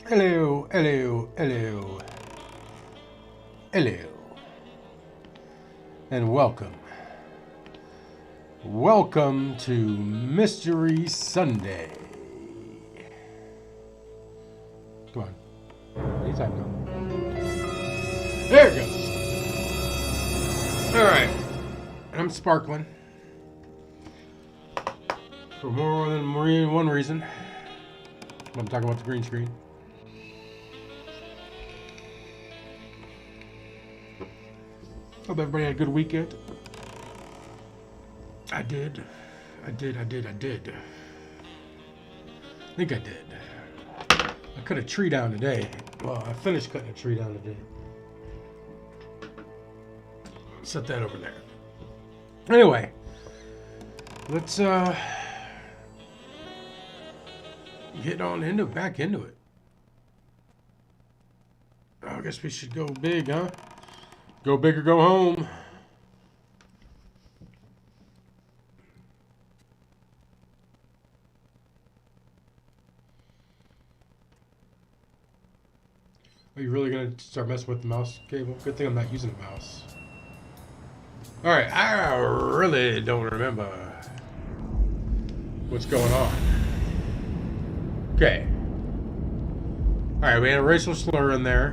Hello, hello, hello, hello, and welcome. Welcome to Mystery Sunday. Come on. Anytime now. There it goes. Alright. I'm sparkling. For more than one reason. I'm talking about the green screen. Hope everybody had a good weekend. I did. I think I did. I cut a tree down today. Well, I finished cutting a tree down today. Set that over there. Anyway, let's get on back into it. I guess we should go big, huh? Go big or go home. Are you really going to start messing with the mouse cable? Good thing I'm not using a mouse. Alright, I really don't remember what's going on. Okay. Alright, we had a racial slur in there.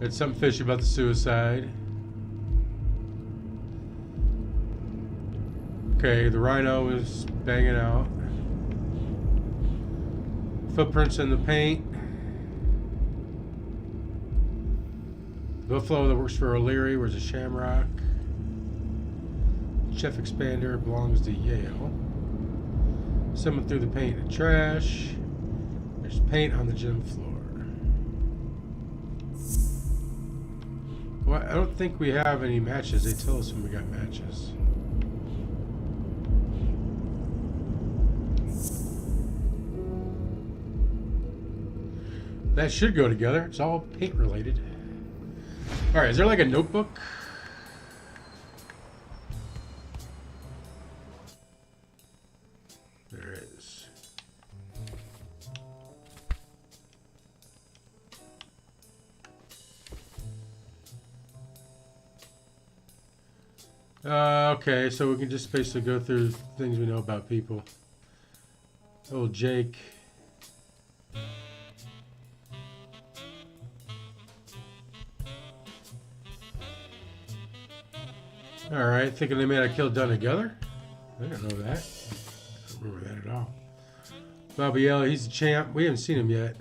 It's something fishy about the suicide. Okay, the rhino is banging out. Footprints in the paint. Buffalo that works for O'Leary wears a shamrock. Chef Expander belongs to Yale. Someone threw the paint in the trash. There's paint on the gym floor. Well, I don't think we have any matches. They tell us when we got matches. That should go together. It's all paint related. Alright, is there like a notebook? There is. Okay, so we can just basically go through things we know about people. Old Jake. Alright, thinking they may have killed done together? I didn't know that. I don't remember that at all. Bobby Yellow, he's the champ. We haven't seen him yet.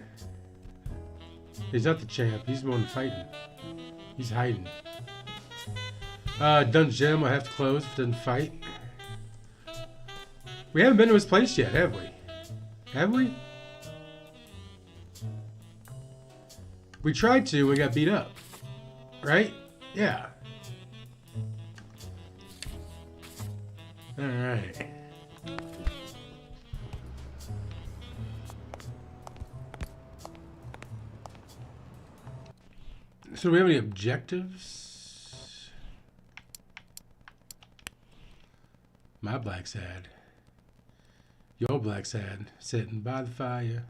He's not the champ. He's the one fighting. He's hiding. Dungeon Gym, I have to close if it doesn't fight. We haven't been to his place yet, have we? Have we? We tried to, we got beat up. Right? Yeah. Alright. So do we have any objectives? My Blacksad. Your Blacksad sitting by the fire.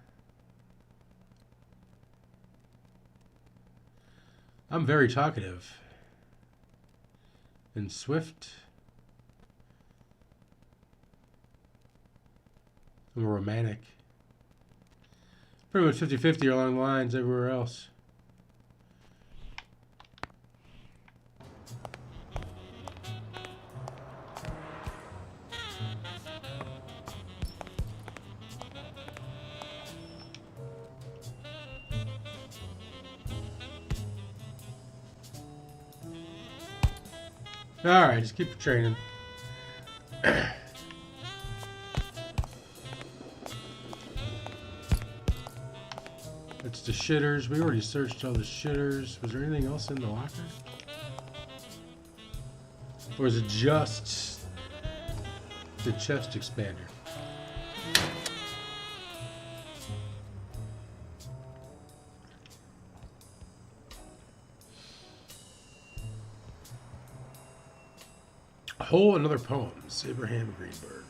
I'm very talkative. And swift. I'm romantic. Pretty much 50-50 along the lines everywhere else. Alright, just keep training. It's the shitters. We already searched all the shitters. Was there anything else in the locker? Or is it just the chest expander? A whole another poem. Abraham Greenberg.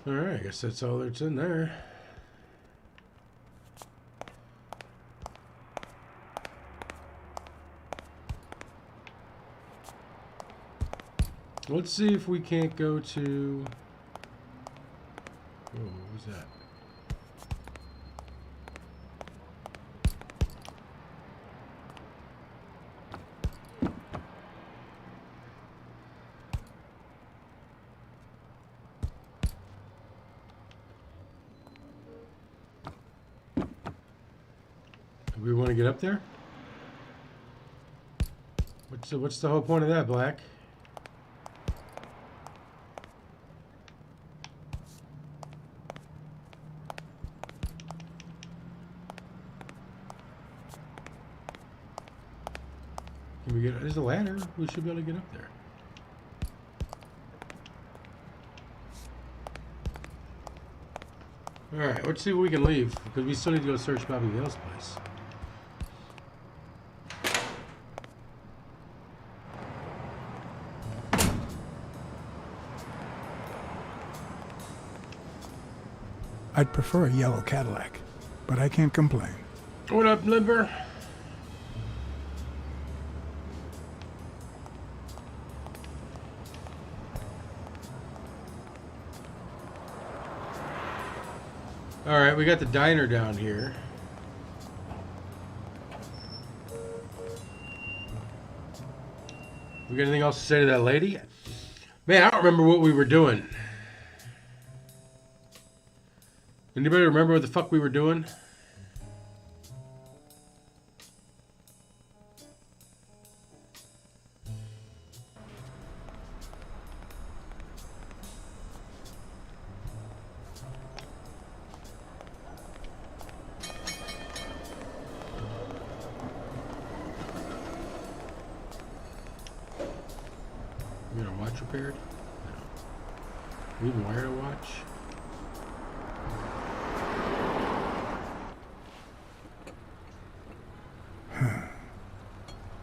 Alright, I guess that's all that's in there. Let's see if we can't go to... Oh, what was that? Do we want to get up there? What's the whole point of that, Black? Can we get? There's a ladder. We should be able to get up there. All right, let's see what we can leave because we still need to go search Bobby Vale's place. I'd prefer a yellow Cadillac, but I can't complain. What up, Limber? All right, we got the diner down here. We got anything else to say to that lady? Man, I don't remember what we were doing. Anybody remember what the fuck we were doing? We got a watch repaired? No. We even wired a watch?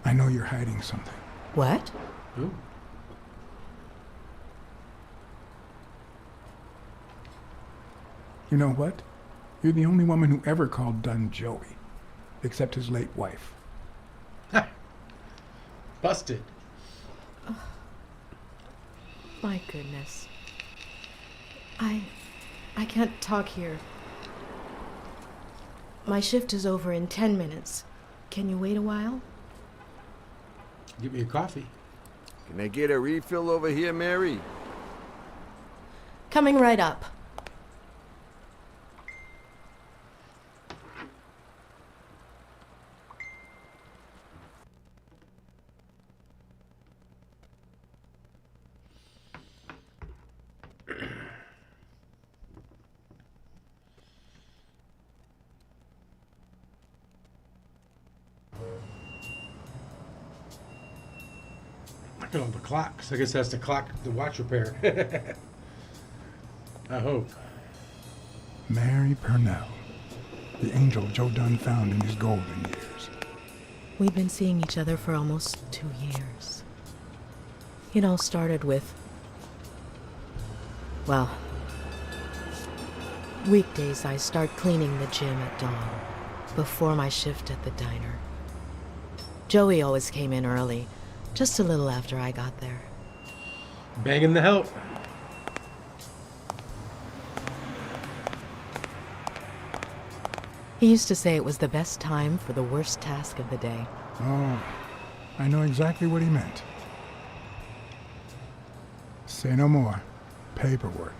I know you're hiding something. What? Ooh. You know what? You're the only woman who ever called Dunn Joey, except his late wife. Ha! Busted. My goodness. I can't talk here. My shift is over in 10 minutes. Can you wait a while? Get me a coffee. Can I get a refill over here, Mary? Coming right up. Look at the clocks. I guess that's the clock, the watch repair. I hope. Mary Purnell, the angel Joe Dunn found in his golden years. We've been seeing each other for almost 2 years. It all started with, well, weekdays I start cleaning the gym at dawn, before my shift at the diner. Joey always came in early, just a little after I got there. Banging the help. He used to say it was the best time for the worst task of the day. Oh, I know exactly what he meant. Say no more. Paperwork.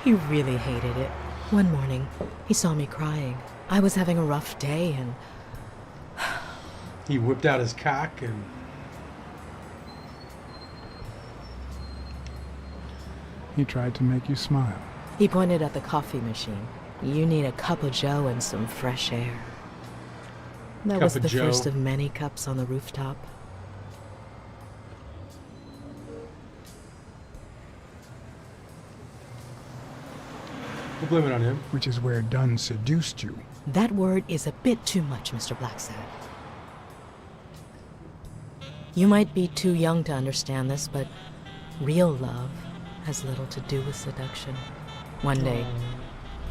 He really hated it. One morning, he saw me crying. I was having a rough day and... He whipped out his cock and... He tried to make you smile. He pointed at the coffee machine. You need a cup of joe and some fresh air. That Cup was of the joe. first of many cups on the rooftop. We'll blame it on him. Which is where Dunn seduced you. That word is a bit too much, Mr. Blacksad. You might be too young to understand this, but real love has little to do with seduction. One day,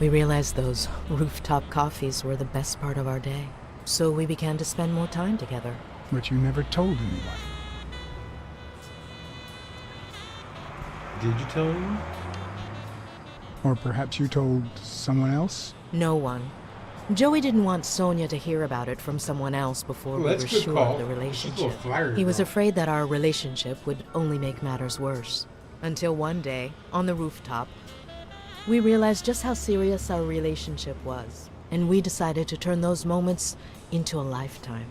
we realized those rooftop coffees were the best part of our day. So we began to spend more time together. But you never told anyone. Did you tell him? Or perhaps you told someone else? No one. Joey didn't want Sonia to hear about it from someone else before Well, we that's were a good sure call. of the She's a relationship. little flyer He was girl. afraid that our relationship would only make matters worse. Until one day, on the rooftop, we realized just how serious our relationship was. And we decided to turn those moments into a lifetime.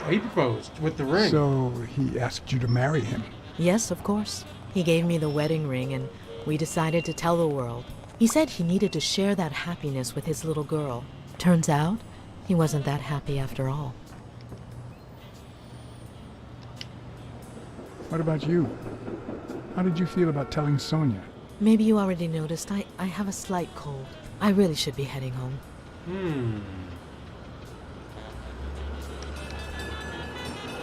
He proposed with the ring. So he asked you to marry him. Yes, of course. He gave me the wedding ring and we decided to tell the world. He said he needed to share that happiness with his little girl. Turns out, he wasn't that happy after all. What about you? How did you feel about telling Sonia? Maybe you already noticed, I have a slight cold. I really should be heading home.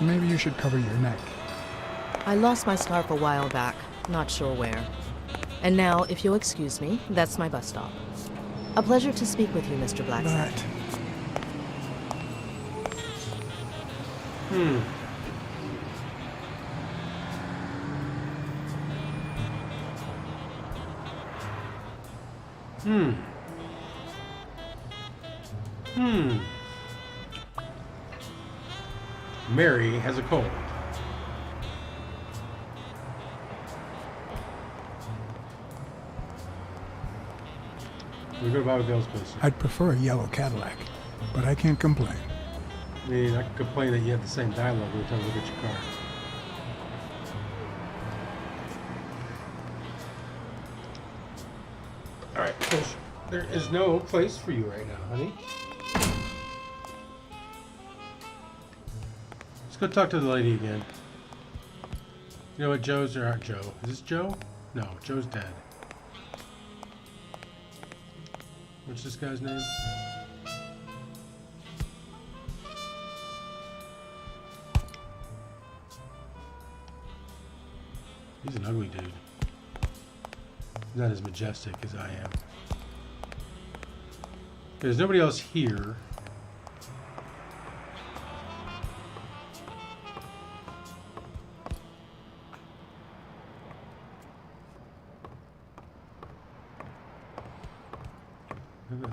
Maybe you should cover your neck. I lost my scarf a while back, not sure where. And now, if you'll excuse me, that's my bus stop. A pleasure to speak with you, Mr. Blacksad. Mary has a cold. We go to Bobby Bell's place. I'd prefer a yellow Cadillac, but I can't complain. I mean, I could complain that you have the same dialogue every time I look at your car. Alright, so there is no place for you right now, honey. Let's go talk to the lady again. You know what, Joe's or Joe? Is this Joe? No, Joe's dead. What's this guy's name? He's an ugly dude. He's not as majestic as I am. There's nobody else here.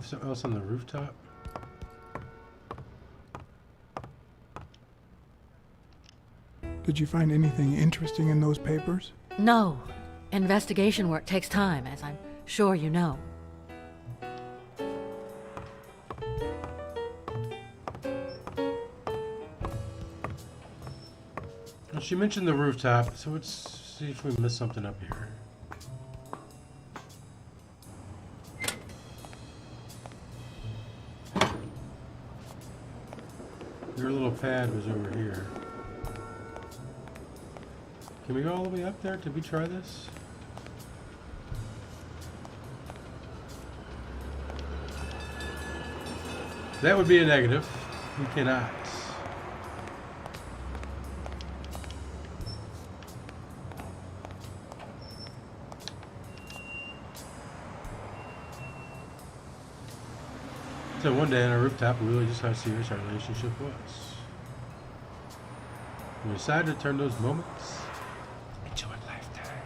Something else on the rooftop? Did you find anything interesting in those papers? No. Investigation work takes time, as I'm sure you know. Well, she mentioned the rooftop, so let's see if we missed something up here. Your little pad was over here. Can we go all the way up there? Did we try this? That would be a negative. We cannot. So one day on our rooftop, we realized just how serious our relationship was. We decided to turn those moments into a lifetime.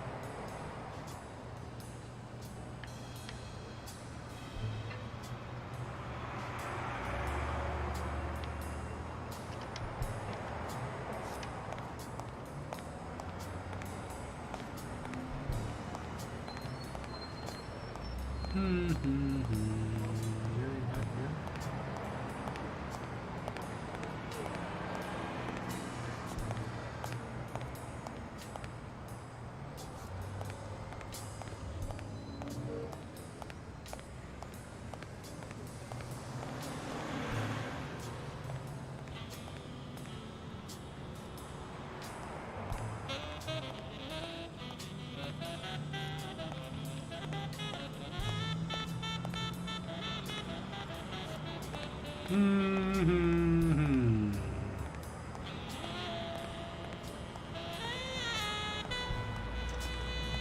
Hmm.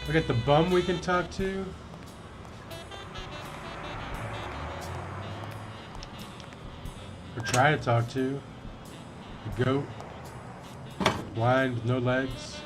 We got the bum we can talk to. Or try to talk to. The goat. Blind with no legs.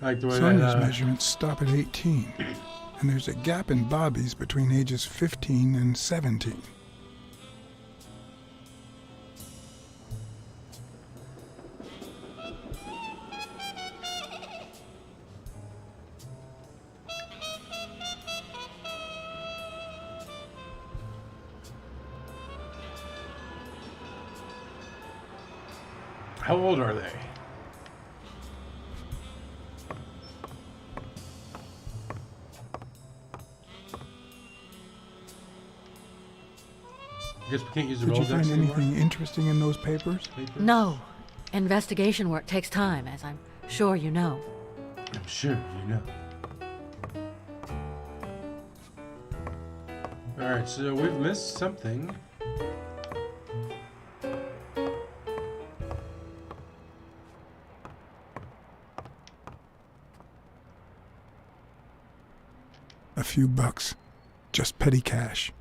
Like the way Sonia's that, measurements stop at 18, and there's a gap in Bobby's between ages 15 and 17. how old are they? I guess we can't use the Did you Rolodex find anymore? anything interesting in those papers? No. Investigation work takes time, as I'm sure you know. I'm sure you know. Alright, so we've missed something. A few bucks. Just petty cash.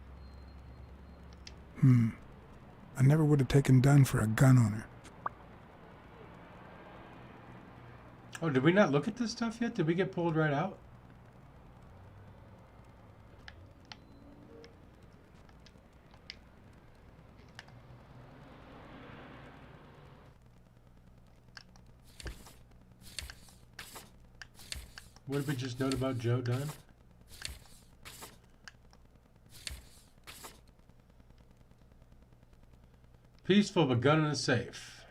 I never would have taken Dunn for a gun owner. Oh, did we not look at this stuff yet? Did we get pulled right out? What did we just note about Joe Dunn? Peaceful, but gun in a safe.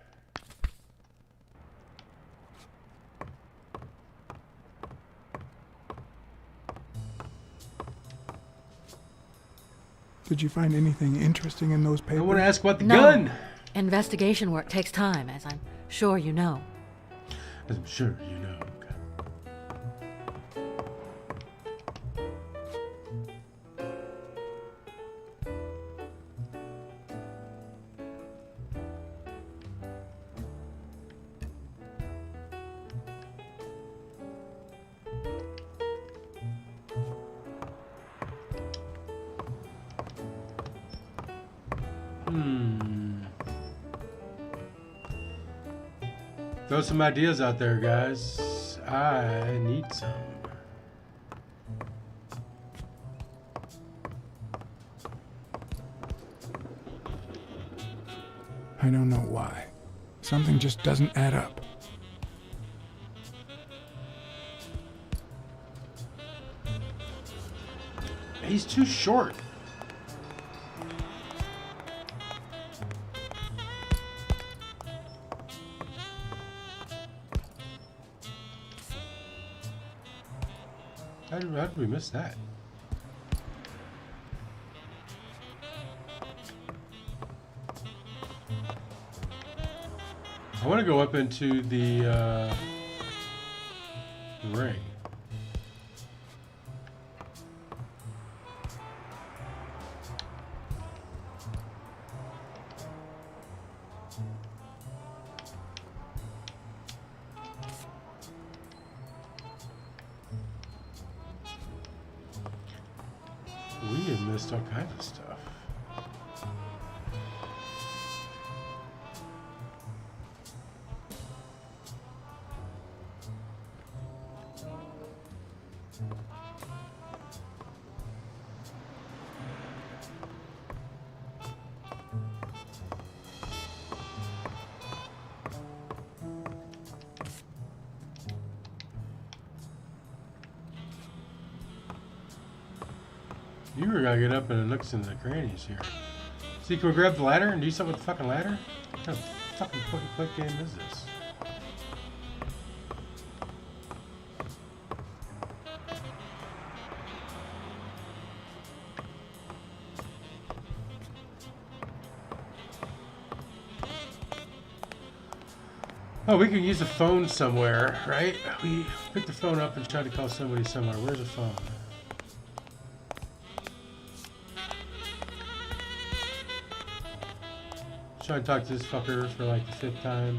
Did you find anything interesting in those I papers? want to ask about the No. gun. Investigation work takes time, as I'm sure you know. I'm sure you know. Throw some ideas out there, guys. I need some. I don't know why. Something just doesn't add up. He's too short. How did we miss that? I want to go up into the ring. We have missed all kinds of stuff. You were gonna get up and it looks in the crannies here. See, can we grab the ladder and do something with the fucking ladder? What kind of fucking quick game is this? Oh, we can use the phone somewhere, right? We pick the phone up and try to call somebody somewhere. Where's the phone? Try to talk to this fucker for like the 5th time.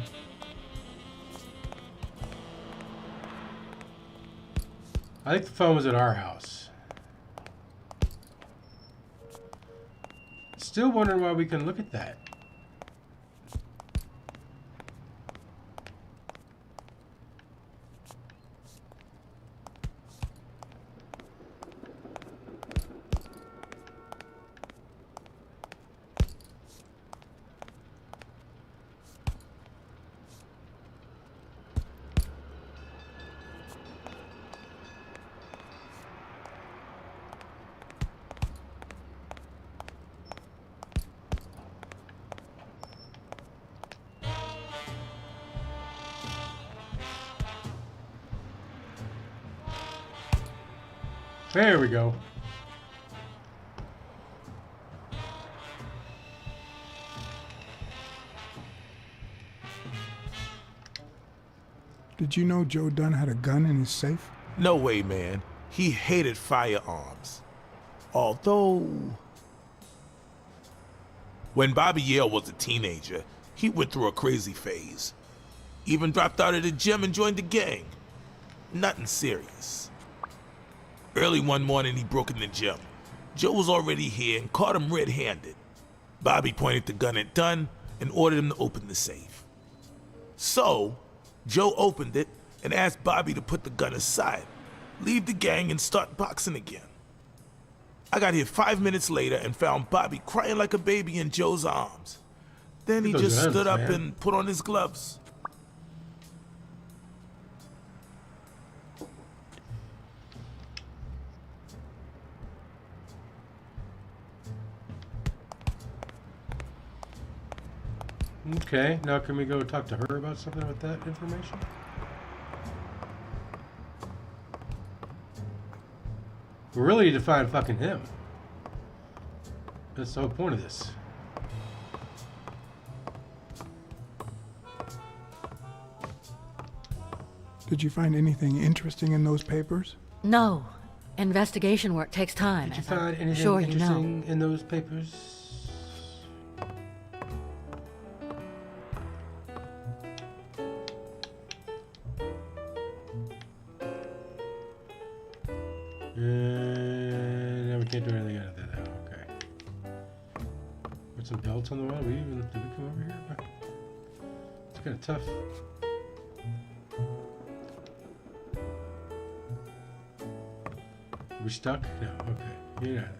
I think the phone was at our house. Still wondering why we can look at that. There we go. Did you know Joe Dunn had a gun in his safe? No way, man. He hated firearms. Although... when Bobby Yale was a teenager, he went through a crazy phase. Even dropped out of the gym and joined the gang. Nothing serious. Early one morning, he broke in the gym. Joe was already here and caught him red-handed. Bobby pointed the gun at Dunn and ordered him to open the safe. So, Joe opened it and asked Bobby to put the gun aside, leave the gang and start boxing again. I got here 5 minutes later and found Bobby crying like a baby in Joe's arms. Then he just stood up and put on his gloves. Okay, now can we go talk to her about something with that information? We really need to find fucking him. That's the whole point of this. Did you find anything interesting in those papers? No. Investigation work takes time. Did you as I'm find anything sure you know. interesting in those papers? No, we can't do anything out of that now. Okay. Put some belts on the wall. Did we come over here? It's kind of tough. Are we stuck? No. Okay. Get out of there.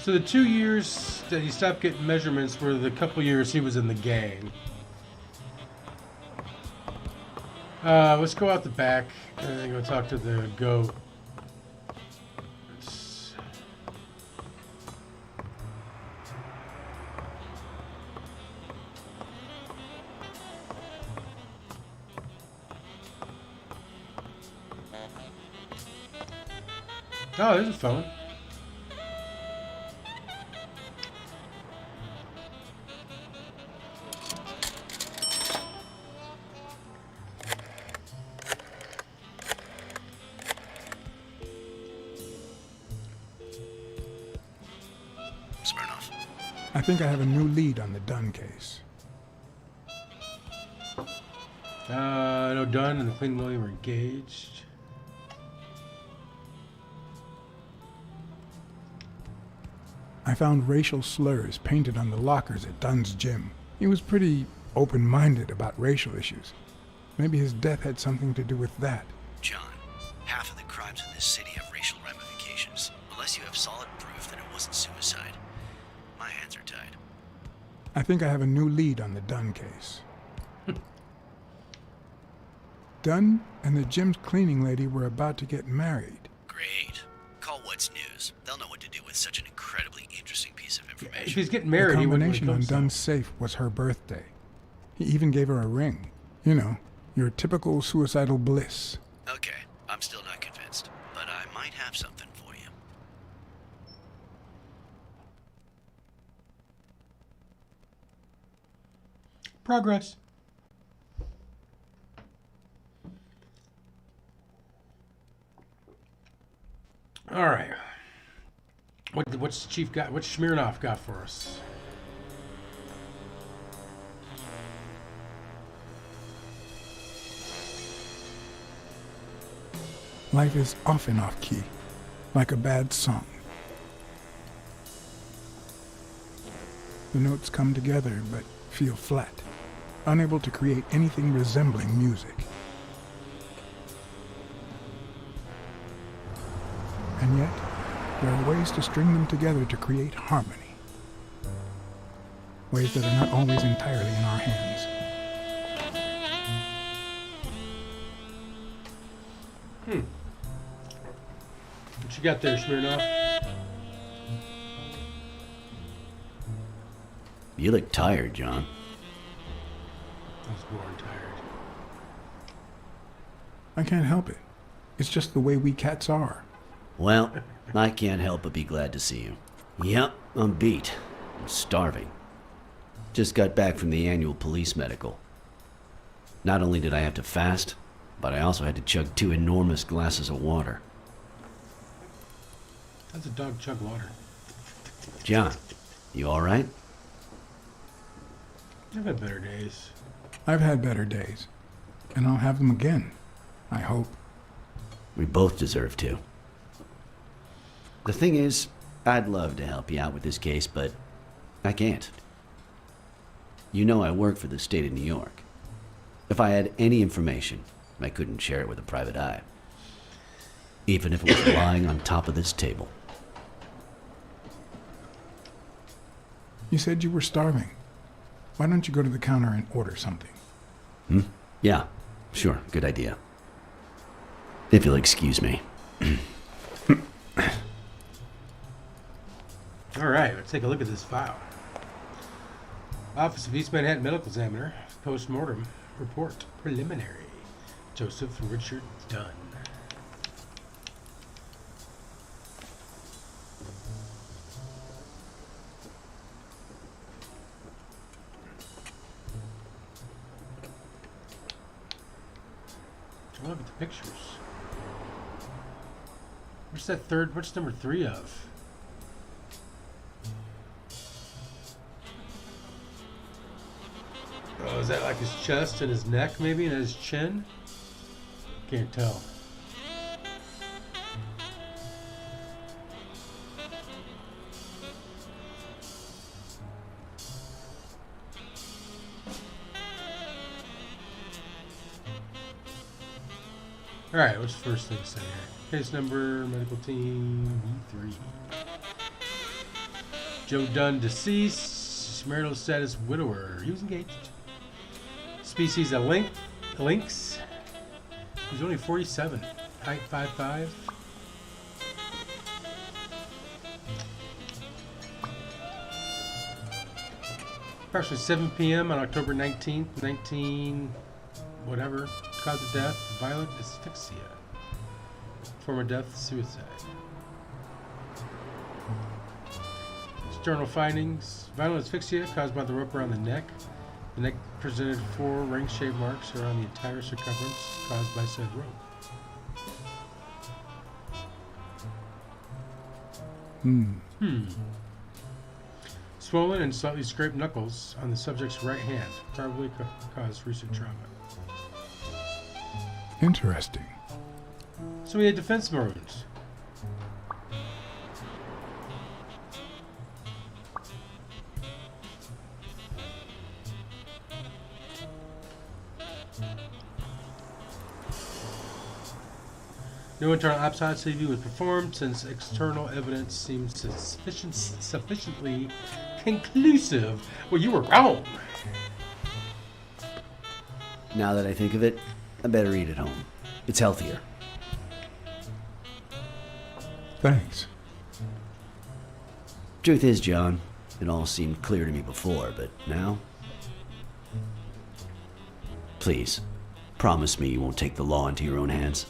So the 2 years that he stopped getting measurements were the couple years he was in the gang. Let's go out the back and then go talk to the goat. Oh, there's a phone. I think I have a new lead on the Dunn case. No, Dunn and the Clean William were engaged. I found racial slurs painted on the lockers at Dunn's gym. He was pretty open-minded about racial issues. Maybe his death had something to do with that. John, half of the crimes in this city have racial ramifications. Unless you have solid proof that it wasn't suicide, my hands are tied. I think I have a new lead on the Dunn case. Dunn and the gym's cleaning lady were about to get married. Great. Call What's News. They'll know what to do with such an incredibly interesting piece of information. information. If he's getting The married, he wouldn't really combination kill on himself. Dunn's safe was her birthday. He even gave her a ring. You know, your typical suicidal bliss. Okay, I'm still not convinced, but I might have something for you. Progress. All right. What's the chief got? What's Smirnoff got for us? Life is often off key, like a bad song. The notes come together but feel flat, unable to create anything resembling music. And yet, there are ways to string them together to create harmony. Ways that are not always entirely in our hands. What you got there, Smirnoff? You look tired, John. I was born tired. I can't help it. It's just the way we cats are. Well, I can't help but be glad to see you. Yep, I'm beat. I'm starving. Just got back from the annual police medical. Not only did I have to fast, but I also had to chug 2 enormous glasses of water. How's a dog chug water? John, you alright? I've had better days. I've had better days, and I'll have them again, I hope. We both deserve to. The thing is, I'd love to help you out with this case, but I can't. You know I work for the state of New York. If I had any information, I couldn't share it with a private eye. Even if it was lying on top of this table. You said you were starving. Why don't you go to the counter and order something? Yeah, sure, good idea. If you'll excuse me. All right, let's take a look at this file. Office of East Manhattan Medical Examiner, post-mortem report, preliminary. Joseph Richard Dunn. Look at the pictures. What's that third? What's number 3 of? Oh, is that like his chest and his neck, maybe, and his chin? Can't tell. All right, what's the first thing say here? Case number, medical team, B3. Joe Dunn, deceased. Marital status, widower. He was engaged. Species, a lynx. He's only 47. Height, 5'5". Approximately 7 p.m. on October 19th, 19... whatever. Cause of death, violent asphyxia. Form of death, suicide. External findings. Violent asphyxia caused by the rope around the neck. The neck presented 4 ring-shaped marks around the entire circumference caused by said rope. Swollen and slightly scraped knuckles on the subject's right hand. Probably caused recent trauma. Interesting. So we had defense wounds. No internal autopsy was performed since external evidence seems sufficiently conclusive. Well, you were wrong. Now that I think of it, I better eat at home. It's healthier. Thanks. Truth is, John, It all seemed clear to me before, but now? Please, promise me you won't take the law into your own hands.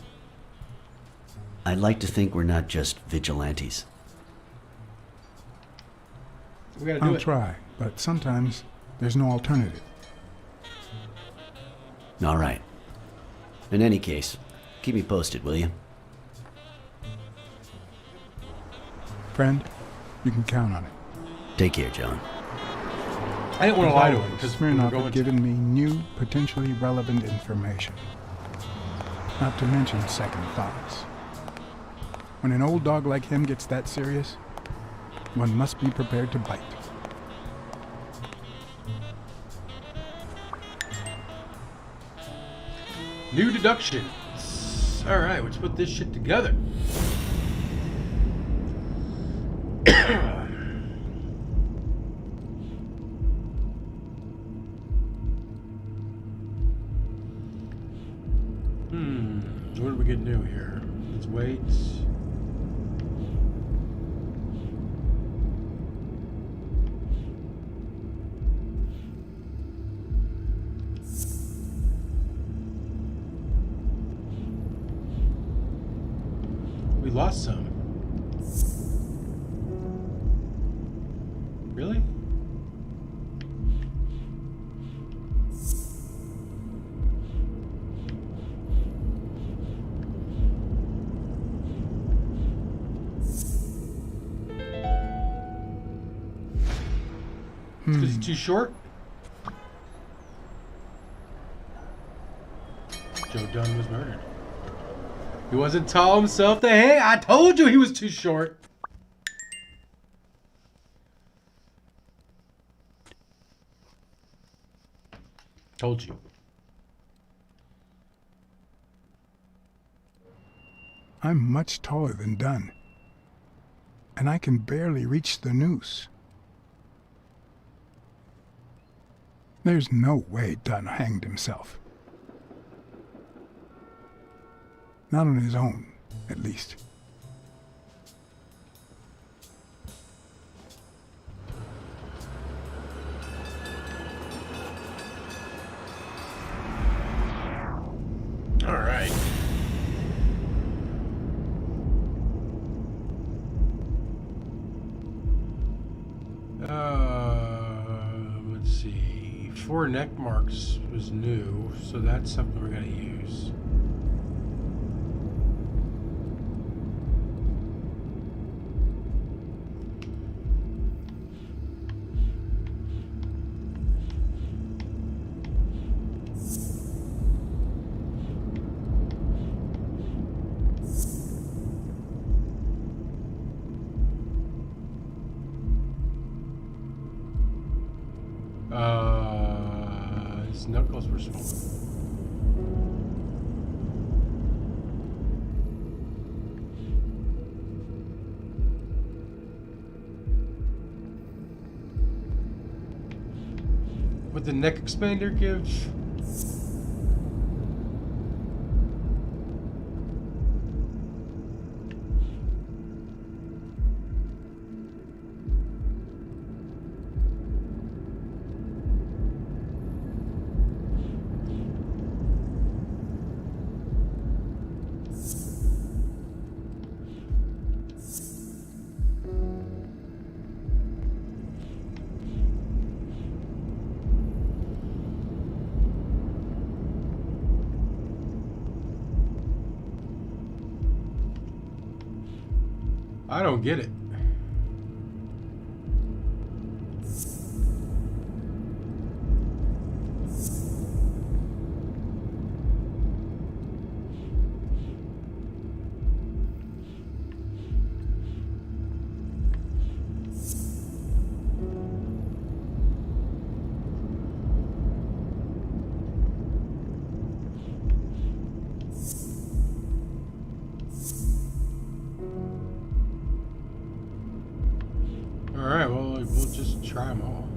I'd like to think we're not just vigilantes. We gotta do I'll it. try, but sometimes there's no alternative. All right. In any case, keep me posted, will you? Friend, you can count on it. Take care, John. I didn't want to lie to him Always, because we're Smirnoff going had to. given me new, potentially relevant information. Not to mention second thoughts. When an old dog like him gets that serious, one must be prepared to bite. New deductions. All right, let's put this shit together. What do we get new here? Let's wait. We lost some. Really? Because he's too short? Joe Dunn was murdered. He wasn't tall himself to hang. I told you he was too short. Told you. I'm much taller than Dunn, and I can barely reach the noose. There's no way Dunn hanged himself. Not on his own, at least. All right. Let's see. 4 neck marks was new, so that's something we're gonna use. His knuckles were small. Would the neck expander give? I don't get it. Alright, well, we'll just try them all.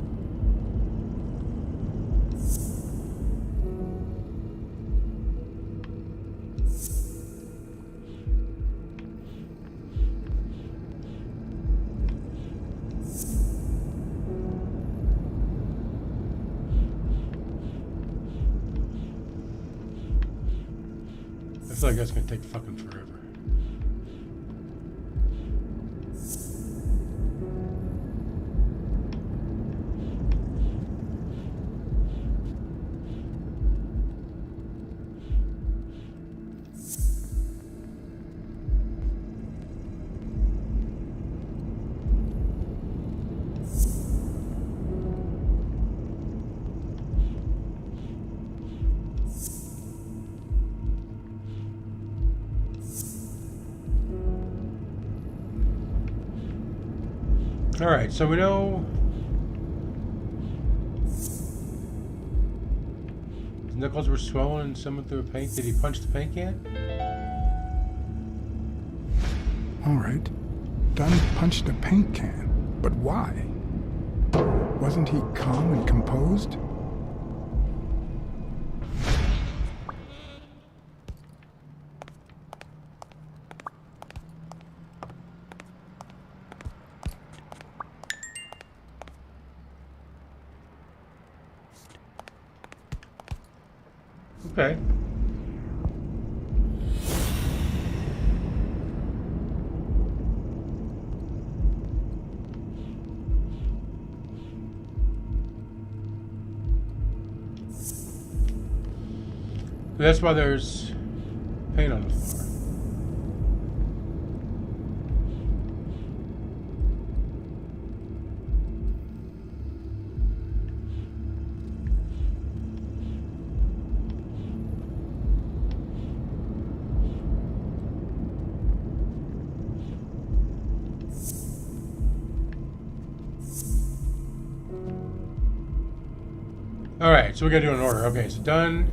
feel like that's gonna take fucking forever. All right, so we know his knuckles were swollen and some through a paint. Did he punch the paint can? All right. Dunn punched a paint can, but why? Wasn't he calm and composed? Okay. That's why there's paint on the floor. All right, so we're gonna do it in order. Okay, so done.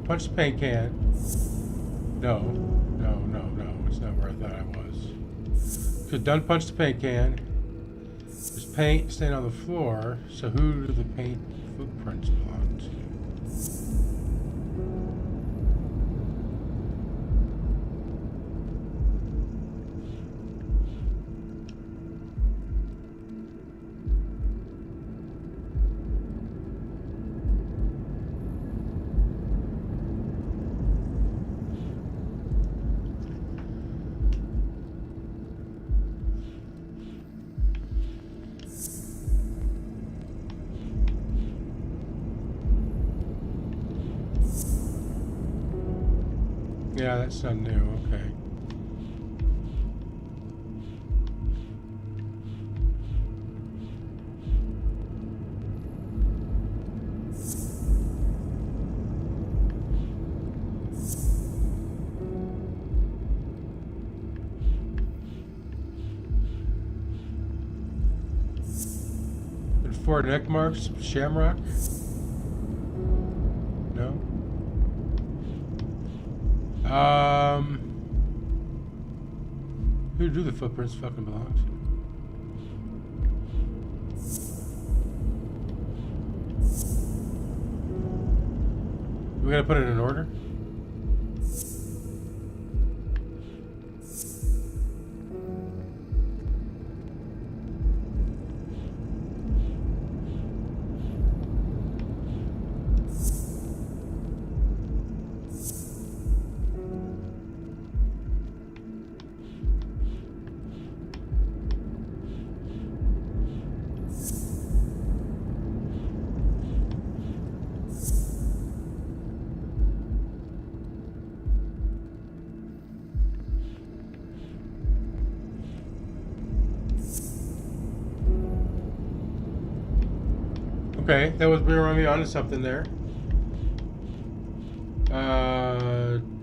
Punch the paint can. No, it's not where I thought I was. So done. Punch the paint can. There's paint staying on the floor. So who do the paint footprints belong to? Yeah, that's not new. Okay. And 4 neck marks, shamrock. No. Who do the footprints fucking belong to? We gotta put it in order? Okay, that was we were running onto something there.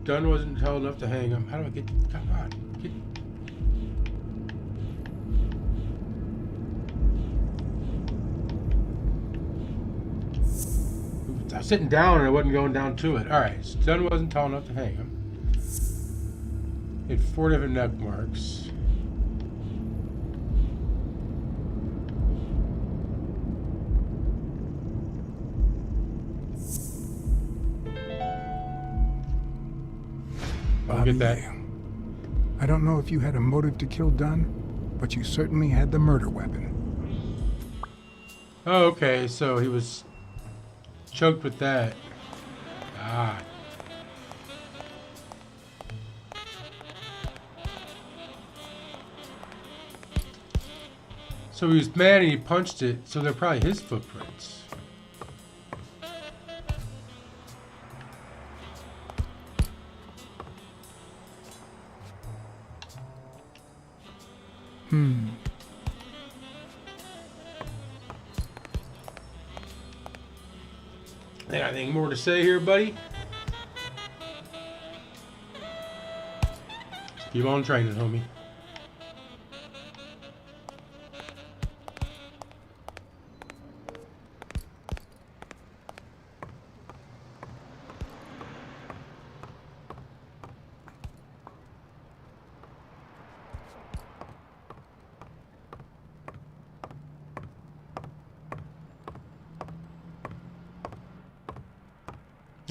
Dunn wasn't tall enough to hang him. How do I get? Come on, get. I was sitting down and I wasn't going down to it. All right, so Dunn wasn't tall enough to hang him. He had 4 different neck marks. I'll get that. I don't know if you had a motive to kill Dunn, but you certainly had the murder weapon. Oh, okay, so he was choked with that. Ah. So he was mad and he punched it, so they're probably his footprints. Anything more to say here, buddy? Keep on training, homie.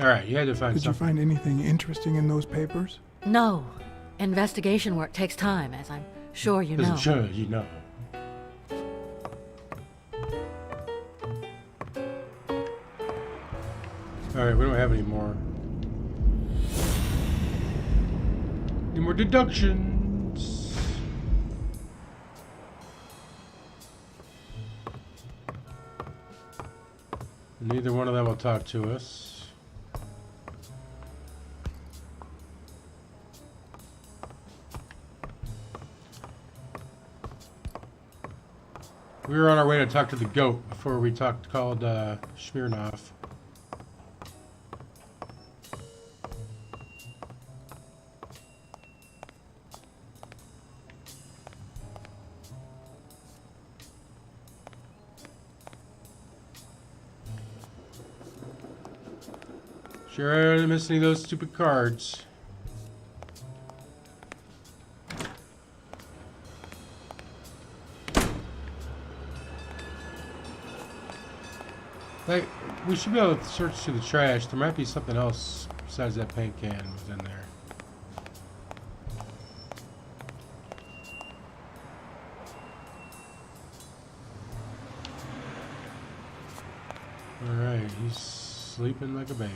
All right, you had to find Did you something. find anything interesting in those papers? No. Investigation work takes time, as I'm sure you know. Sure, you know. All right, we don't have any more. Any more deductions? Neither one of them will talk to us. We were on our way to talk to the goat before we called Smirnoff. Sure, I didn't miss any of those stupid cards. Like, we should be able to search through the trash. There might be something else besides that paint can within there. Alright, he's sleeping like a baby.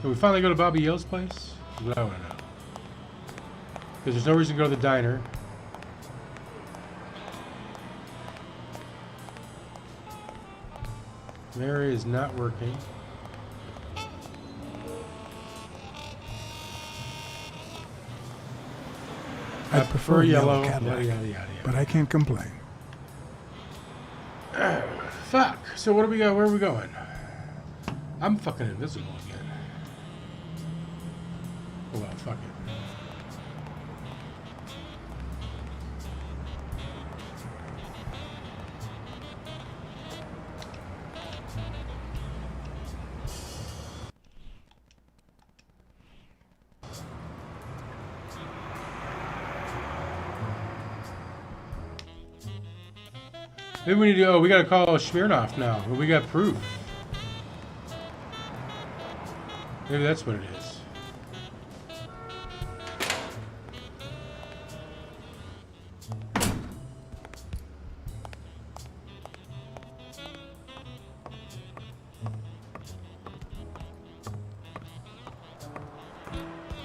Can we finally go to Bobby Yale's place? That's what I want to know. Because there's no reason to go to the diner. Mary is not working. I prefer yellow Yada, Cadillac, yada, yada, yada. but I can't complain. Fuck. So what do we got? Where are we going? I'm fucking invisible again. Oh well, fuck it. Maybe we need to. Oh, we gotta call Smirnoff now. But we got proof. Maybe that's what it is.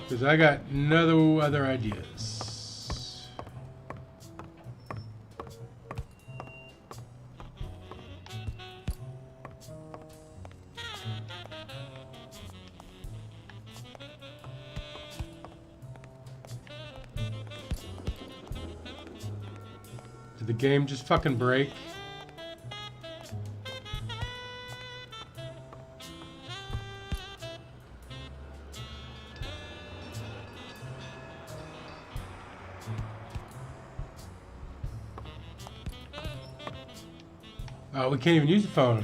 Because I got no other ideas. Did the game just fucking break? Oh, we can't even use the phone.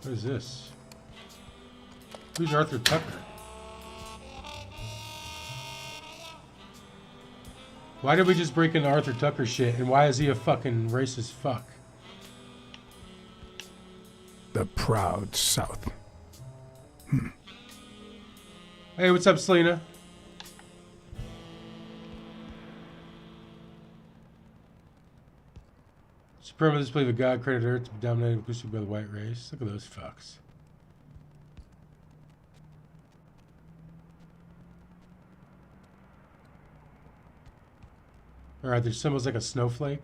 What is this? Who's Arthur Tucker? Why did we just break into Arthur Tucker shit? And why is he a fucking racist fuck? The proud South. Hey, what's up, Selena? Supremacists believe a God created Earth to be dominated exclusively by the white race. Look at those fucks. Alright, there's symbols like a snowflake.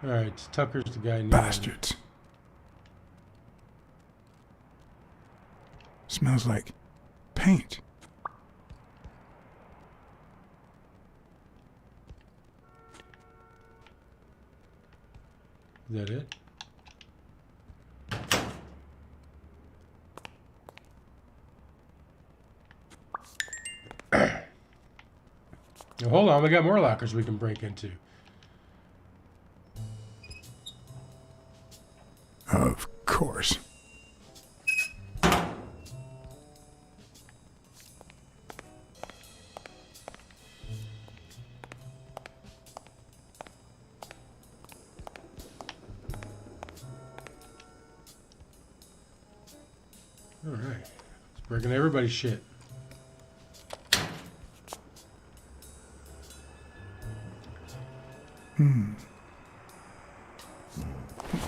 Alright, Tucker's the guy. Bastards. Smells like paint. Is that it? Now, hold on, we got more lockers we can break into. Of course. Alright. It's breaking everybody's shit.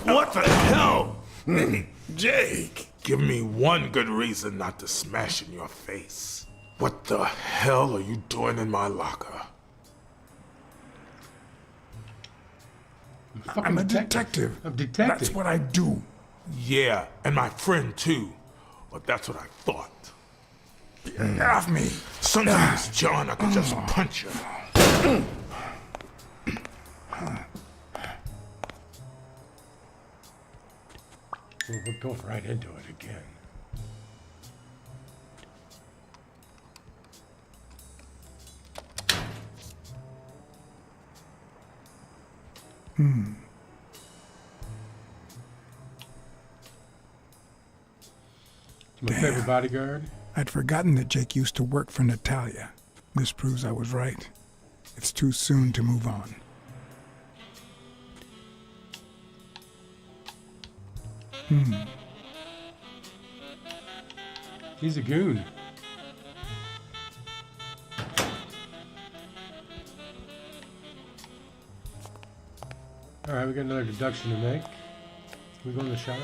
What the hell? Hey, Jake, give me one good reason not to smash in your face. What the hell are you doing in my locker? I'm a detective. I'm detective. That's what I do. Yeah, and my friend too. But that's what I thought. Get off me. Sometimes, John, I could just punch you. Well, we're going right into it again. My Damn. favorite bodyguard. I'd forgotten that Jake used to work for Natalia. This proves I was right. It's too soon to move on. He's a goon. Alright, we got another deduction to make. Can we go in the shower?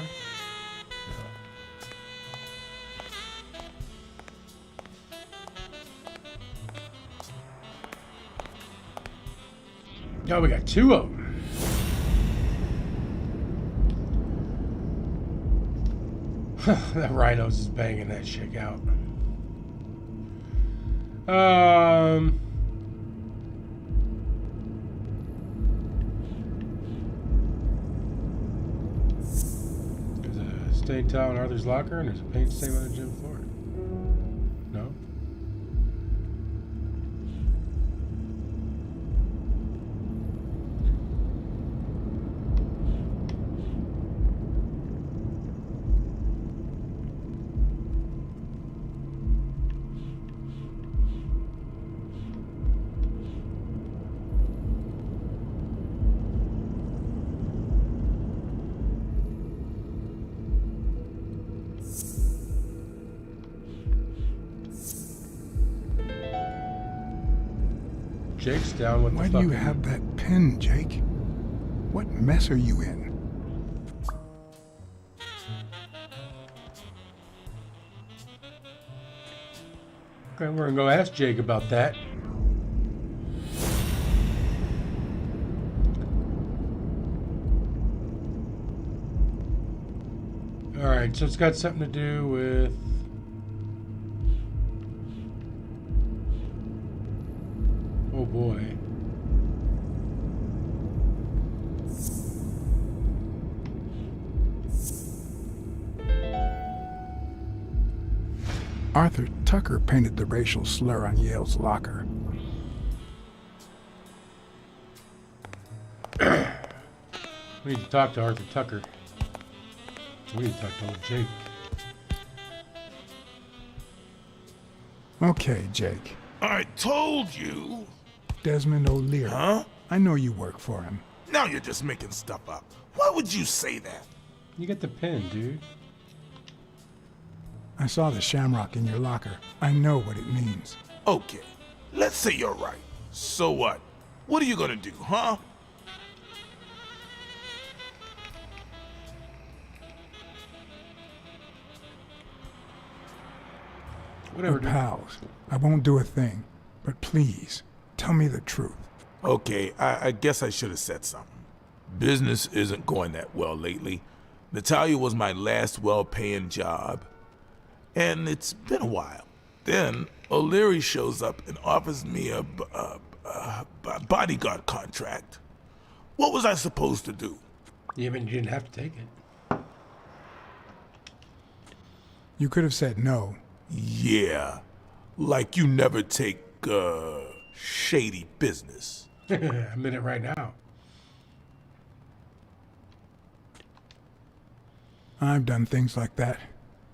Oh, we got two of them. That rhino's just banging that chick out. There's a stain towel in Arthur's locker, and there's a paint stain on the gym floor. No? Jake's down with Why the do you fucking... have that pen, Jake? What mess are you in? Okay, we're gonna go ask Jake about that. Alright, so it's got something to do with... Oh boy. Arthur Tucker painted the racial slur on Yale's locker. We need to talk to Arthur Tucker. We need to talk to old Jake. Okay, Jake. I told you. Desmond O'Leary. Huh? I know you work for him. Now you're just making stuff up. Why would you say that? You get the pin, dude. I saw the shamrock in your locker. I know what it means. Okay, let's say you're right. So what? What are you gonna do, huh? Whatever, We're dude. pals. I won't do a thing. But please, tell me the truth. Okay, I guess I should have said something. Business isn't going that well lately. Natalia was my last well-paying job, and it's been a while. Then O'Leary shows up and offers me a bodyguard contract. What was I supposed to do? Yeah, but you didn't have to take it. You could have said no. Yeah, like you never take, shady business. I'm in it right now. I've done things like that,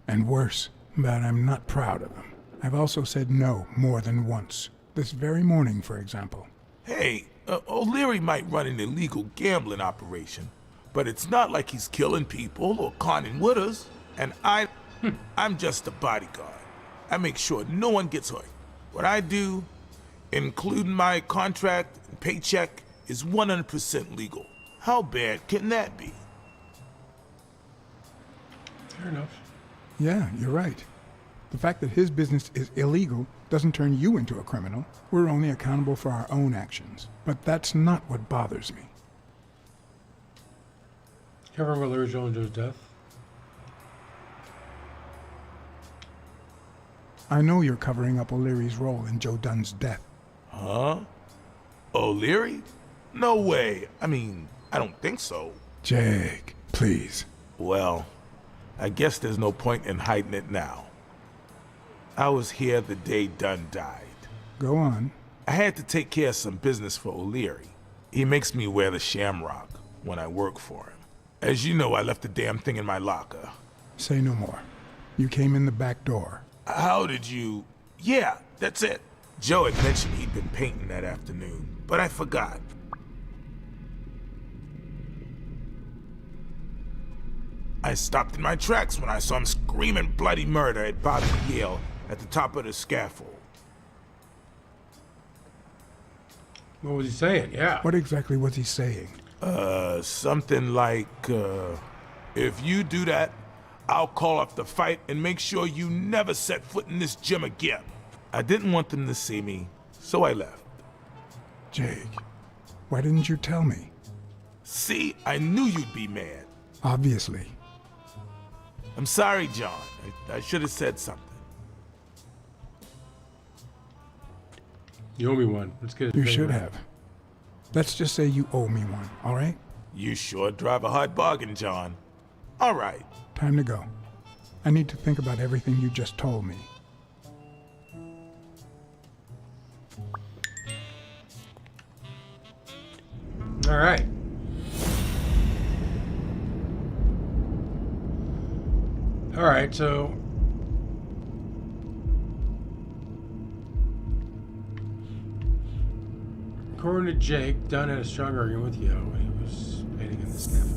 and worse, but I'm not proud of them. I've also said no more than once. This very morning, for example. Hey, O'Leary might run an illegal gambling operation, but it's not like he's killing people or conning widows. And I'm just a bodyguard. I make sure no one gets hurt. What I do, including my contract and paycheck, is 100% legal. How bad can that be? Fair enough. Yeah, you're right. The fact that his business is illegal doesn't turn you into a criminal. We're only accountable for our own actions. But that's not what bothers me. Covering O'Leary's Joe and Joe's death. I know you're covering up O'Leary's role in Joe Dunn's death. Huh? O'Leary? No way. I mean, I don't think so. Jake, please. Well, I guess there's no point in hiding it now. I was here the day Dunn died. Go on. I had to take care of some business for O'Leary. He makes me wear the shamrock when I work for him. As you know, I left the damn thing in my locker. Say no more. You came in the back door. How did you... Yeah, that's it. Joe had mentioned he'd been painting that afternoon, but I forgot. I stopped in my tracks when I saw him screaming bloody murder at Bobby Yale at the top of the scaffold. What was he saying? Yeah. What exactly was he saying? Something like, if you do that, I'll call off the fight and make sure you never set foot in this gym again. I didn't want them to see me, so I left. Jake, why didn't you tell me? See, I knew you'd be mad. Obviously. I'm sorry, John. I should have said something. You owe me one. Let's get it. You should have. Let's just say you owe me one, all right? You sure drive a hard bargain, John. All right. Time to go. I need to think about everything you just told me. All right. All right, so according to Jake, Dunn had a strong argument with Yo when he was painting in the scaffolding.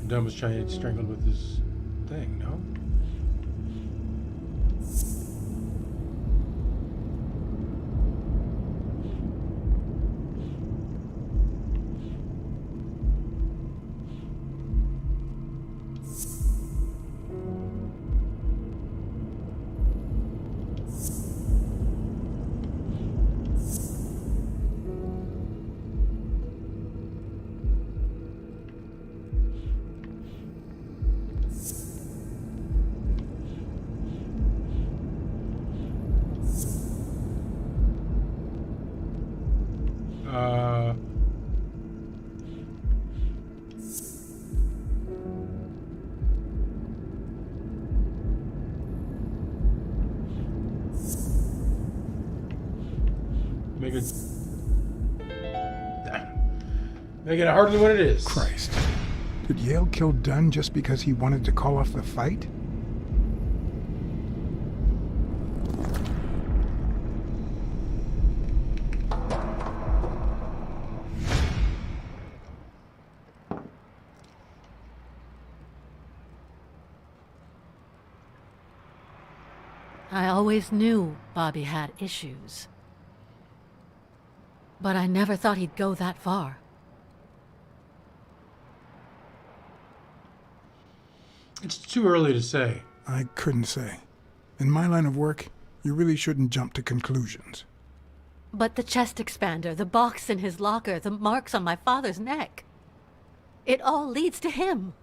Dunn was trying to get strangled with his thing, no? Make it harder than what it is. Christ. Did Yale kill Dunn just because he wanted to call off the fight? I always knew Bobby had issues. But I never thought he'd go that far. It's too early to say. I couldn't say. In my line of work, you really shouldn't jump to conclusions. But the chest expander, the box in his locker, the marks on my father's neck. It all leads to him.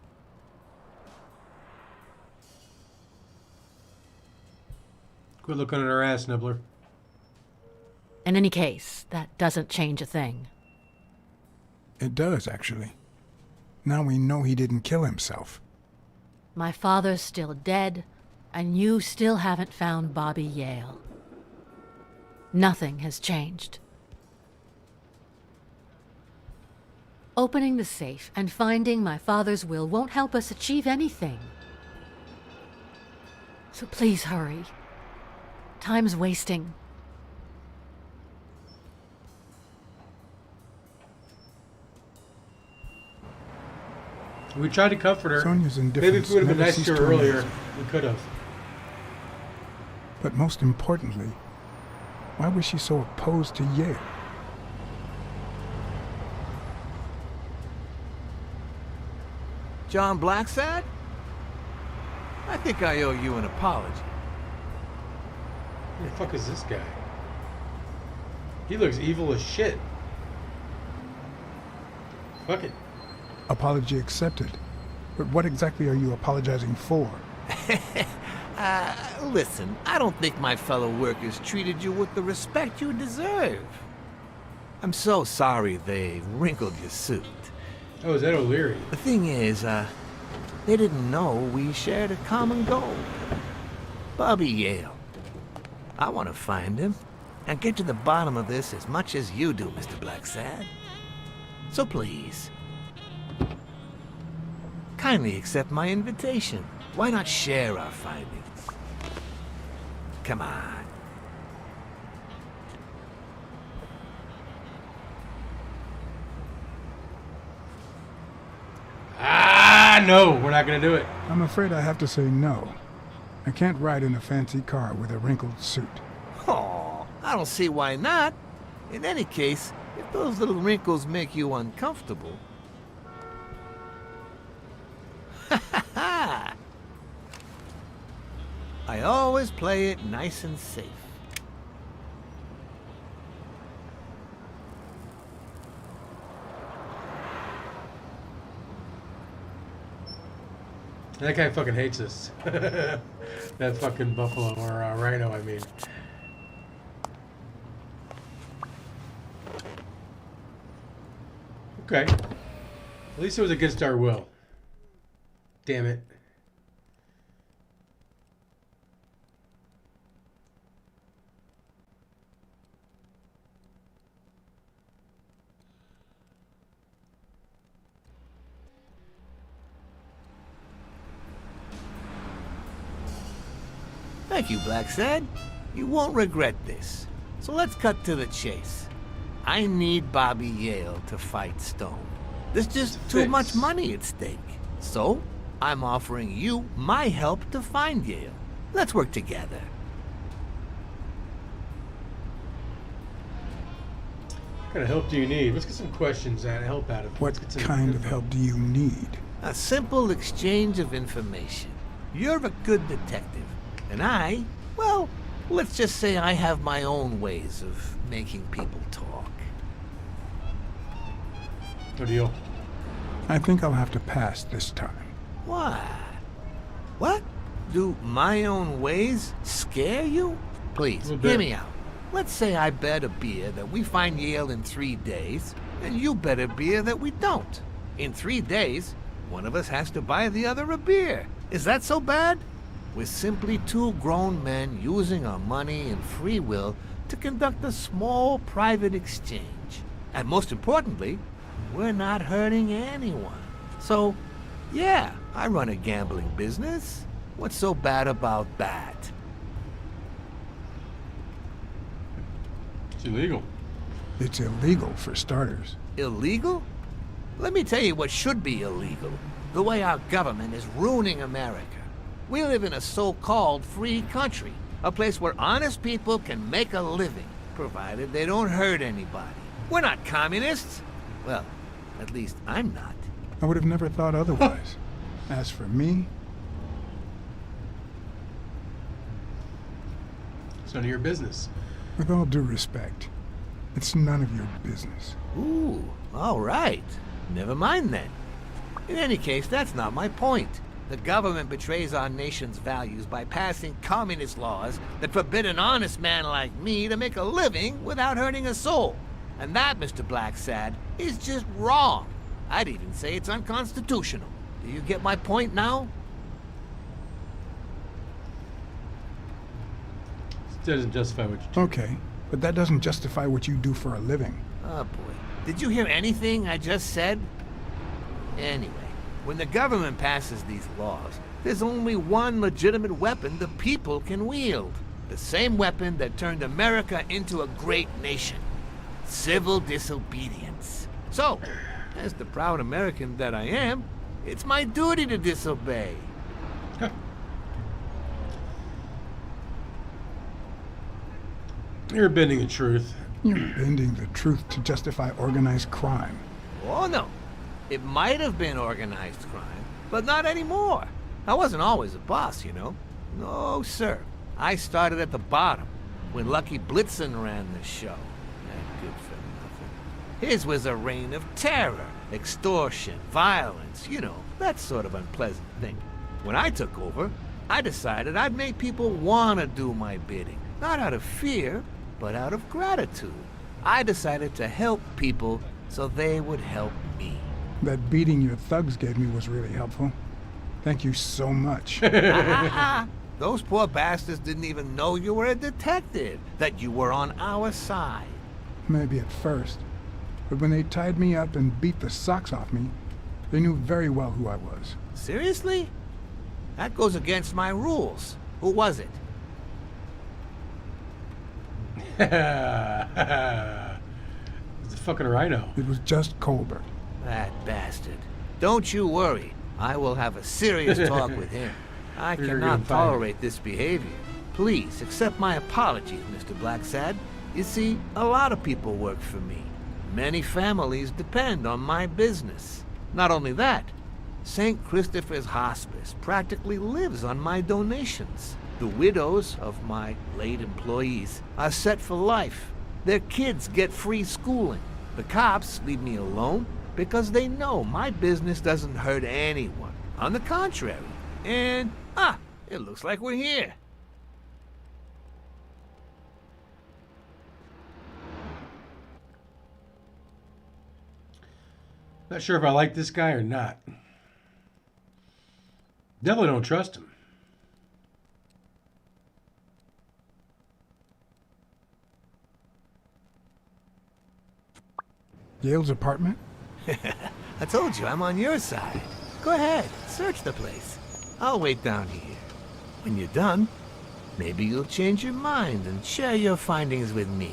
Quit looking at her ass, Nibbler. In any case, that doesn't change a thing. It does, actually. Now we know he didn't kill himself. My father's still dead, and you still haven't found Bobby Yale. Nothing has changed. Opening the safe and finding my father's will won't help us achieve anything. So please hurry. Time's wasting. We tried to comfort her. Sonia's Maybe indifference if we would have been never nice to ceased her to amaze earlier, me. we could have. But most importantly, why was she so opposed to Yale? John Blacksad? I think I owe you an apology. Who the fuck is this guy? He looks evil as shit. Fuck it. Apology accepted. But what exactly are you apologizing for? Listen, I don't think my fellow workers treated you with the respect you deserve. I'm so sorry they wrinkled your suit. Oh, is that O'Leary? The thing is, they didn't know we shared a common goal. Bobby Yale. I want to find him and get to the bottom of this as much as you do, Mr. Blacksad. So please, kindly accept my invitation. Why not share our findings? Come on. Ah, no, we're not gonna do it. I'm afraid I have to say no. I can't ride in a fancy car with a wrinkled suit. Oh, I don't see why not. In any case, if those little wrinkles make you uncomfortable. I always play it nice and safe. That guy fucking hates us. That fucking buffalo, or rhino, I mean. Okay. At least it was against our will. Damn it. Thank you, Blacksad. You won't regret this. So let's cut to the chase. I need Bobby Yale to fight Stone. There's just too Fix. much money at stake. So, I'm offering you my help to find Yale. Let's work together. What kind of help do you need? Let's get some questions and help out of it. What Let's get some kind of info. help do you need? A simple exchange of information. You're a good detective. And I, well, let's just say I have my own ways of making people talk. No deal. I think I'll have to pass this time. Why? What? Do my own ways scare you? Please, Little hear bit. me out. Let's say I bet a beer that we find Yale in 3 days, and you bet a beer that we don't. In 3 days, one of us has to buy the other a beer. Is that so bad? We're simply 2 grown men using our money and free will to conduct a small private exchange. And most importantly, we're not hurting anyone. So, yeah, I run a gambling business. What's so bad about that? It's illegal. It's illegal for starters. Illegal? Let me tell you what should be illegal. The way our government is ruining America. We live in a so-called free country, a place where honest people can make a living, provided they don't hurt anybody. We're not communists. Well, at least I'm not. I would have never thought otherwise. As for me, It's none of your business. with all due respect, it's none of your business. Ooh, all right. Never mind then. In any case, that's not my point. The government betrays our nation's values by passing communist laws that forbid an honest man like me to make a living without hurting a soul. And that, Mr. Blacksad, is just wrong. I'd even say it's unconstitutional. Do you get my point now? It doesn't justify what you do. Okay, but that doesn't justify what you do for a living. Oh boy. Did you hear anything I just said? Anyway, when the government passes these laws, there's only one legitimate weapon the people can wield. The same weapon that turned America into a great nation. Civil disobedience. So, as the proud American that I am, it's my duty to disobey. You're bending the truth. You're bending the truth to justify organized crime. Oh no. It might have been organized crime, but not anymore. I wasn't always a boss, you know. No, sir. I started at the bottom, when Lucky Blitzen ran the show. That good for nothing. His was a reign of terror, extortion, violence, you know, that sort of unpleasant thing. When I took over, I decided I'd make people want to do my bidding. Not out of fear, but out of gratitude. I decided to help people so they would help me. That beating your thugs gave me was really helpful. Thank you so much. Those poor bastards didn't even know you were a detective, that you were on our side. Maybe at first. But when they tied me up and beat the socks off me, they knew very well who I was. Seriously? That goes against my rules. Who was it? It's a fucking rhino. It was just Colbert. That bastard. Don't you worry. I will have a serious talk with him. I You're gonna cannot fight him. tolerate this behavior. Please accept my apologies, Mr. Blacksad. You see, a lot of people work for me. Many families depend on my business. Not only that, St. Christopher's Hospice practically lives on my donations. The widows of my late employees are set for life. Their kids get free schooling. The cops leave me alone because they know my business doesn't hurt anyone. On the contrary. And, it looks like we're here. Not sure if I like this guy or not. Definitely don't trust him. Yale's apartment? I told you, I'm on your side. Go ahead, search the place. I'll wait down here. When you're done, maybe you'll change your mind and share your findings with me.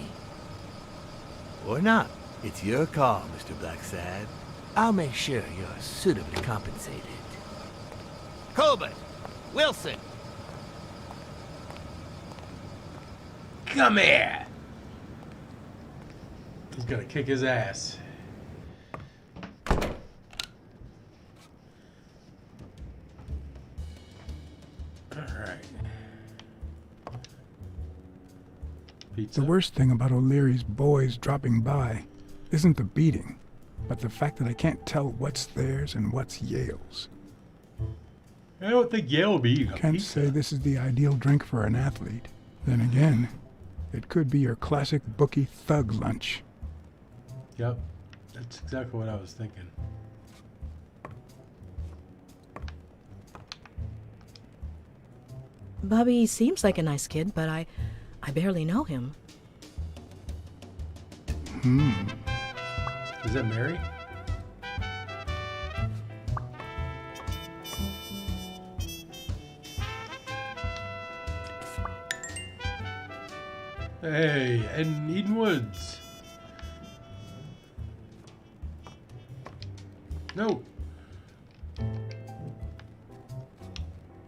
Or not. It's your call, Mr. Blacksad. I'll make sure you're suitably compensated. Colbert! Wilson! Come here! He's gonna kick his ass. Alright. Pizza. The worst thing about O'Leary's boys dropping by isn't the beating, but the fact that I can't tell what's theirs and what's Yale's. I don't think Yale will be eating a Can't pizza. say this is the ideal drink for an athlete. Then again, it could be your classic bookie thug lunch. Yep. That's exactly what I was thinking. Bobby seems like a nice kid, but I barely know him. Is that Mary? Hey, and Eden Woods. No.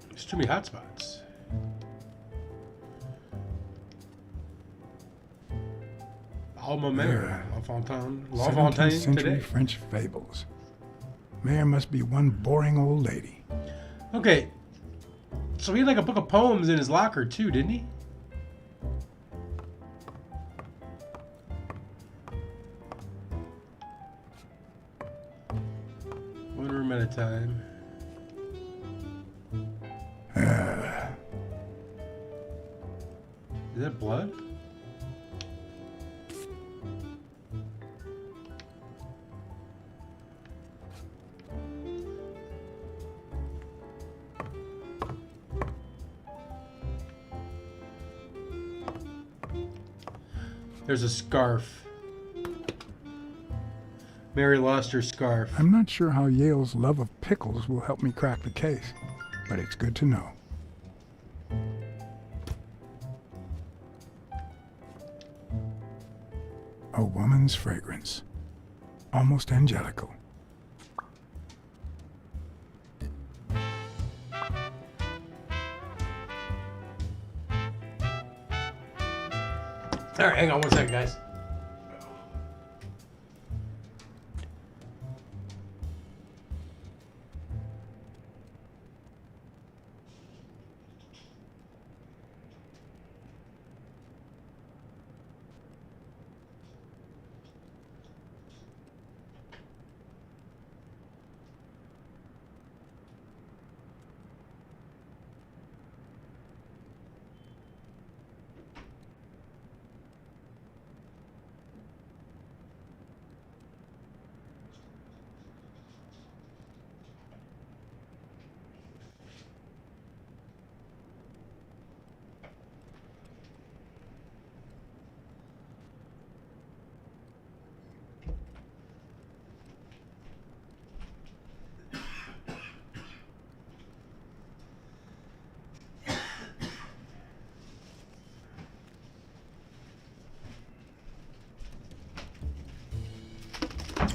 There's too many hotspots. Alma Mater, LaFontaine 17th century today. French fables. Mayor must be one boring old lady. Okay, so he had like a book of poems in his locker too, didn't he? One room at a time. Is that blood? There's a scarf. Mary lost her scarf. I'm not sure how Yale's love of pickles will help me crack the case, but it's good to know. A woman's fragrance. Almost angelical. All right, hang on one second, guys.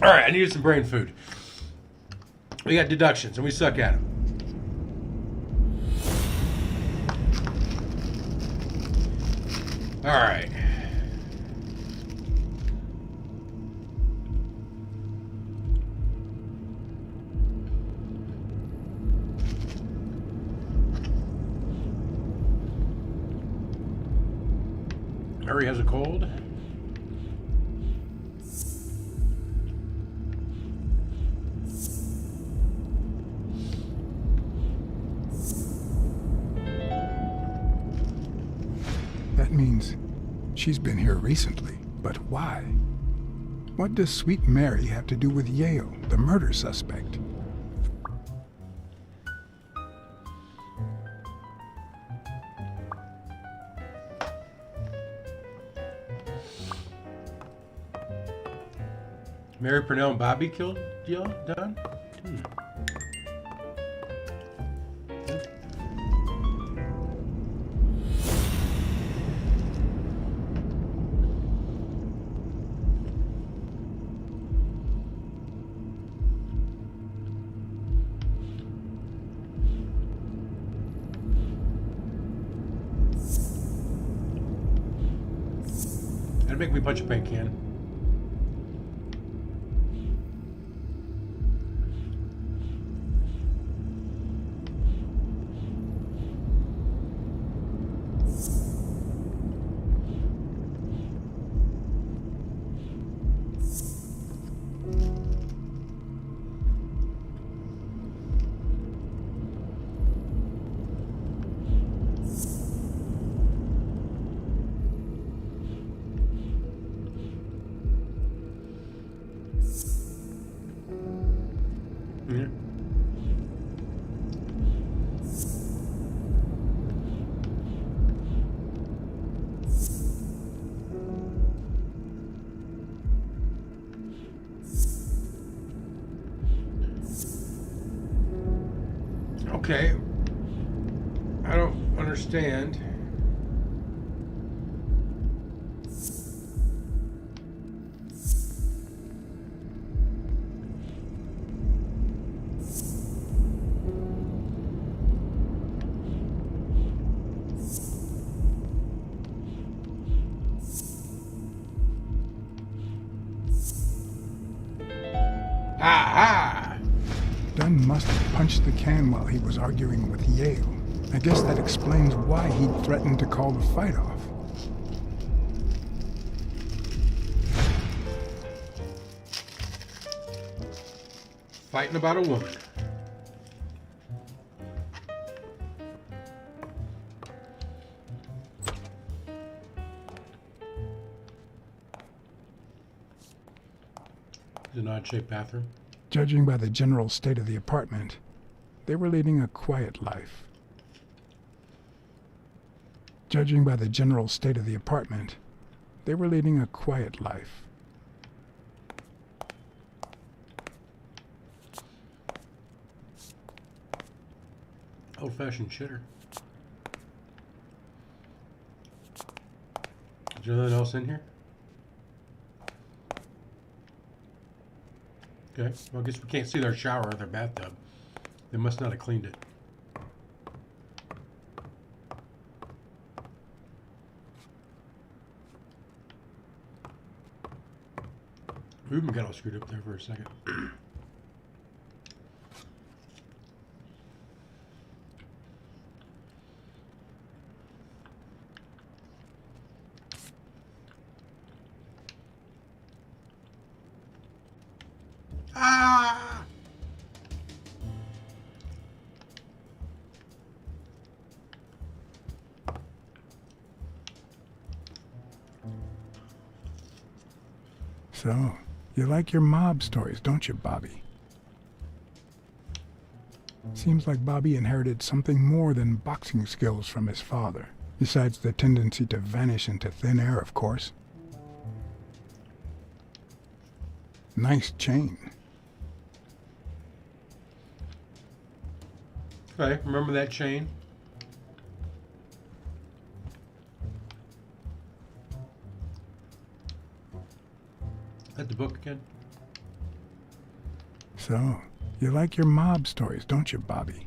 All right, I needed some brain food. We got deductions, and we suck at them. All right. Mary has a cold. That means she's been here recently, but why? What does Sweet Mary have to do with Yale, the murder suspect? Mary Purnell and Bobby killed Yale, Don? That'd make me punch a paint can. Okay. I don't understand. Aha! Dunn must have punched the can while he was arguing with Yale. I guess that explains why he'd threatened to call the fight off. Fighting about a woman. It's an odd-shaped bathroom. Judging by the general state of the apartment, they were leading a quiet life. Judging by the general state of the apartment, they were leading a quiet life. Old-fashioned shitter. Is there anything else in here? Okay, well, I guess we can't see their shower or their bathtub. They must not have cleaned it. We even got all screwed up there for a second. Ah! So, you like your mob stories, don't you, Bobby? Seems like Bobby inherited something more than boxing skills from his father, besides the tendency to vanish into thin air, of course. Nice chain. Okay, remember that chain? Is that the book again? So, you like your mob stories, don't you, Bobby?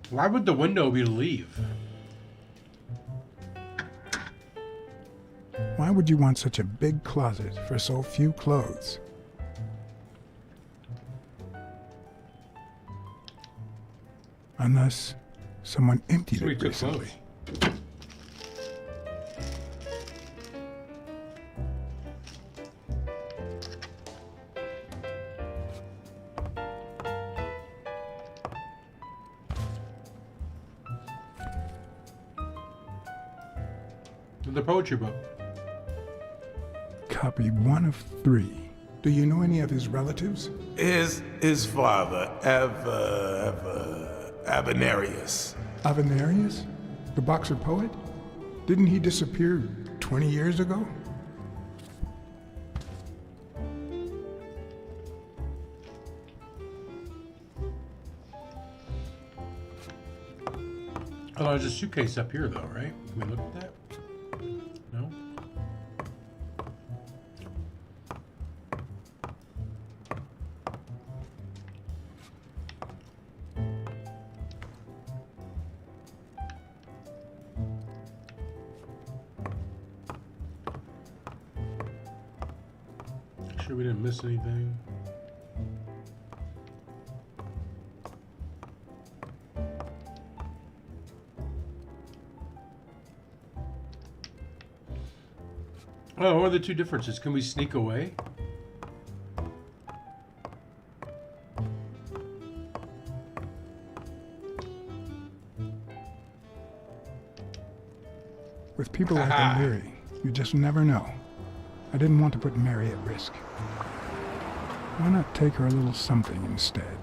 Why would the window be to leave? Why would you want such a big closet for so few clothes? Unless someone emptied So he it took recently. clothes. The poetry book. Copy 1 of 3. Do you know any of his relatives? His father, Avenarius. Avenarius? The boxer poet? Didn't he disappear 20 years ago? Oh, there's a suitcase up here, though, right? Can we look at that? No? Sure we didn't miss anything. Oh, what are the two differences? Can we sneak away? With people like Aha. O'Leary, you just never know. I didn't want to put Mary at risk. Why not take her a little something instead?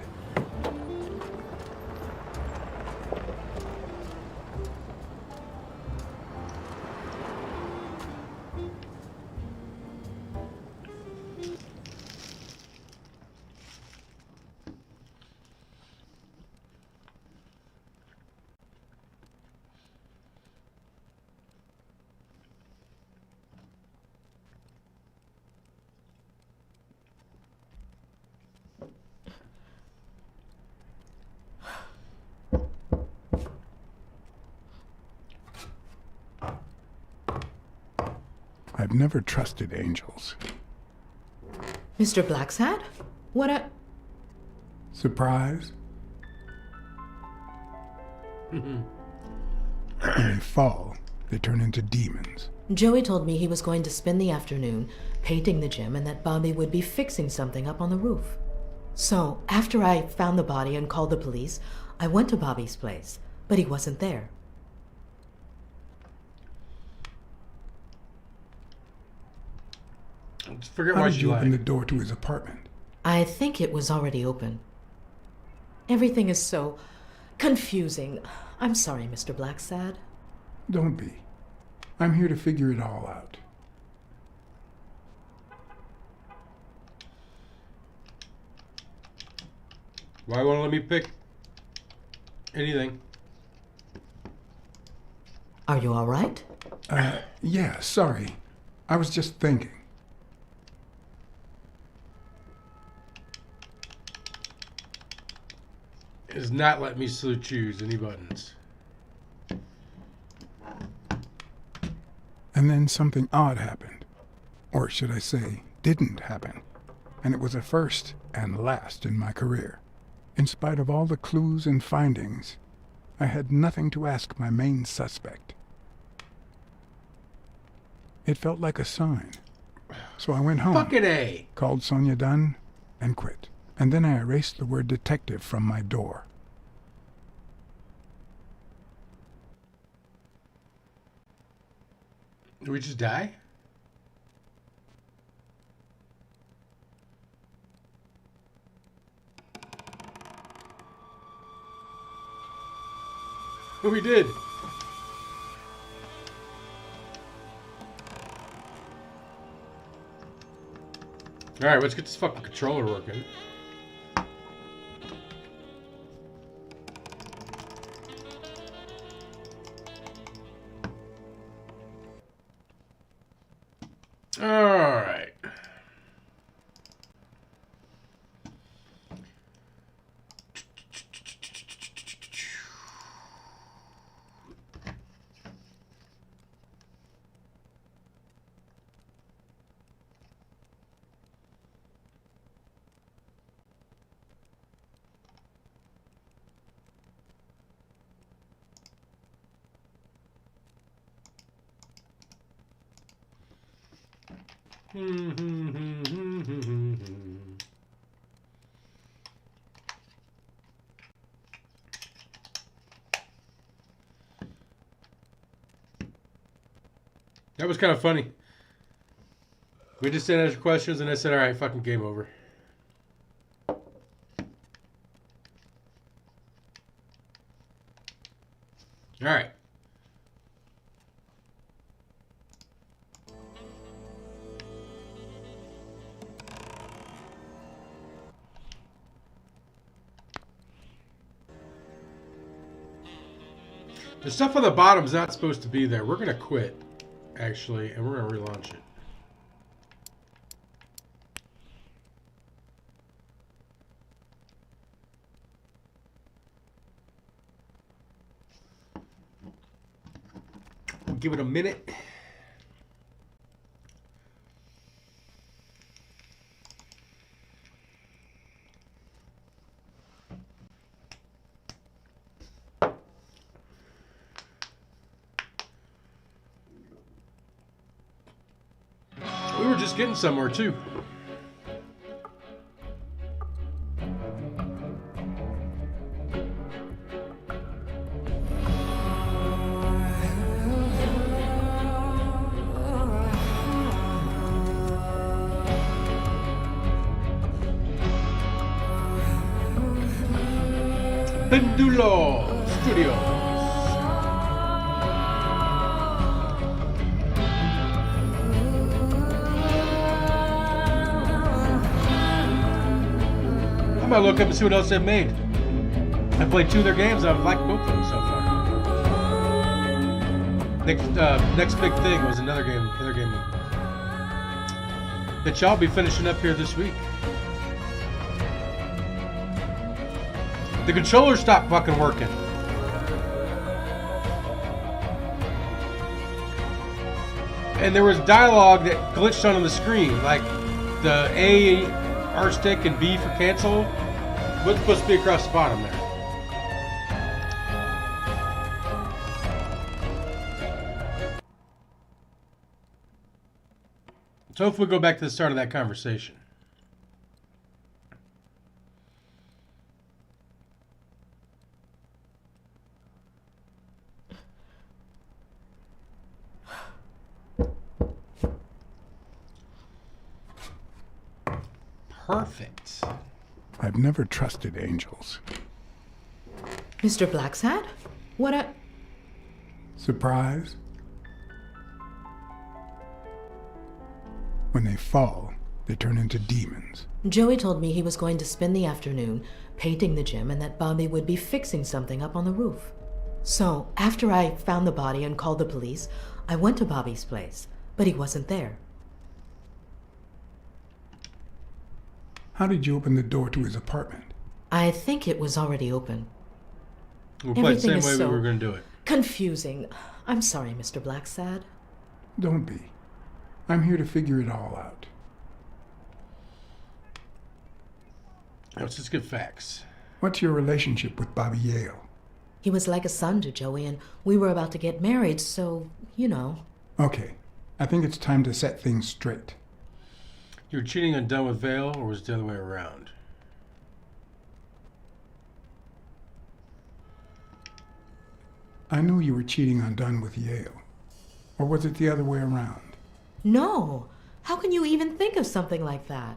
I've never trusted angels. Mr. Blacksad? What a... Surprise? When they fall, they turn into demons. Joey told me he was going to spend the afternoon painting the gym and that Bobby would be fixing something up on the roof. So, after I found the body and called the police, I went to Bobby's place, but he wasn't there. I forget How why did she you open the lied. door to his apartment? I think it was already open. Everything is so confusing. I'm sorry, Mr. Blacksad. Don't be. I'm here to figure it all out. Why won't it let me pick anything? Are you all right? Yeah, sorry. I was just thinking. It does not let me choose any buttons. And then something odd happened. Or should I say, didn't happen. And it was a first and last in my career. In spite of all the clues and findings, I had nothing to ask my main suspect. It felt like a sign. So I went home, Fucking A! called Sonia Dunn, and quit. And then I erased the word detective from my door. Did we just die? We did. Alright, let's get this fucking controller working. Alright. That was kind of funny. We just sent us questions and I said, alright, fucking game over. Alright. The stuff on the bottom's not supposed to be there. We're going to quit, actually, and we're going to relaunch it. We'll give it a minute. We were just getting somewhere, too. Pendulo Studios. I'm gonna look up and see what else they've made. I played 2 of their games. I've liked both of them so far. Next big thing was another game that y'all be finishing up here this week. The controller stopped fucking working. and there was dialogue that glitched on the screen, like the A R stick and B for cancel. What's supposed to be across the bottom there? So if we go back to the start of that conversation. Perfect. I've never trusted angels. Mr. Blacksad? What a... Surprise? When they fall, they turn into demons. Joey told me he was going to spend the afternoon painting the gym and that Bobby would be fixing something up on the roof. So, after I found the body and called the police, I went to Bobby's place, but he wasn't there. How did you open the door to his apartment? I think it was already open. We'll play it the Everything same is way so we were going to do it. confusing. I'm sorry, Mr. Blacksad. Don't be. I'm here to figure it all out. Let's just get facts. What's your relationship with Bobby Yale? He was like a son to Joey, and we were about to get married, so, you know. Okay, I think it's time to set things straight. You were cheating on Dunn with Vale, or was it the other way around? I knew you were cheating on Dunn with Yale. Or was it the other way around? No. How can you even think of something like that?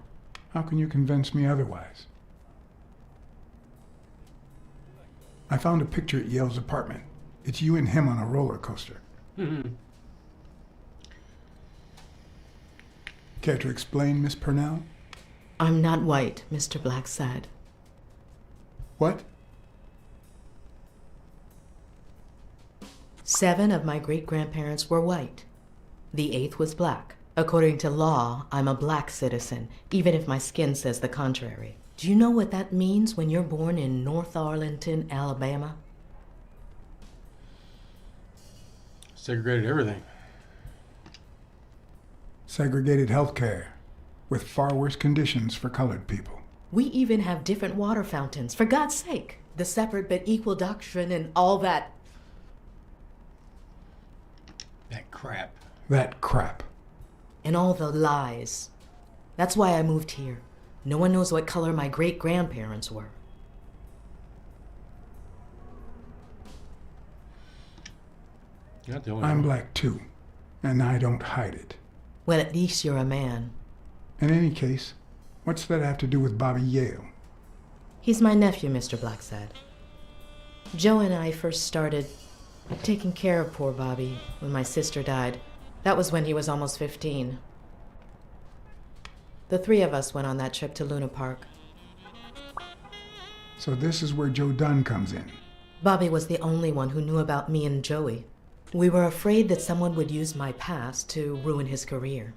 How can you convince me otherwise? I found a picture at Yale's apartment. It's you and him on a roller coaster. Care to explain, Miss Purnell? I'm not white, Mr. Blacksad. What? 7 of my great-grandparents were white. The 8th was black. According to law, I'm a black citizen, even if my skin says the contrary. Do you know what that means when you're born in North Arlington, Alabama? Segregated everything. Segregated healthcare, with far worse conditions for colored people. We even have different water fountains, for God's sake. The separate but equal doctrine and all that. That crap. That crap. And all the lies. That's why I moved here. No one knows what color my great-grandparents were. You're not the only I'm one. black too, and I don't hide it. Well, at least you're a man. In any case, what's that have to do with Bobby Yale? He's my nephew, Mr. Blacksad. Joe and I first started taking care of poor Bobby when my sister died. That was when he was almost 15. The 3 of us went on that trip to Luna Park. So this is where Joe Dunn comes in. Bobby was the only one who knew about me and Joey. We were afraid that someone would use my past to ruin his career.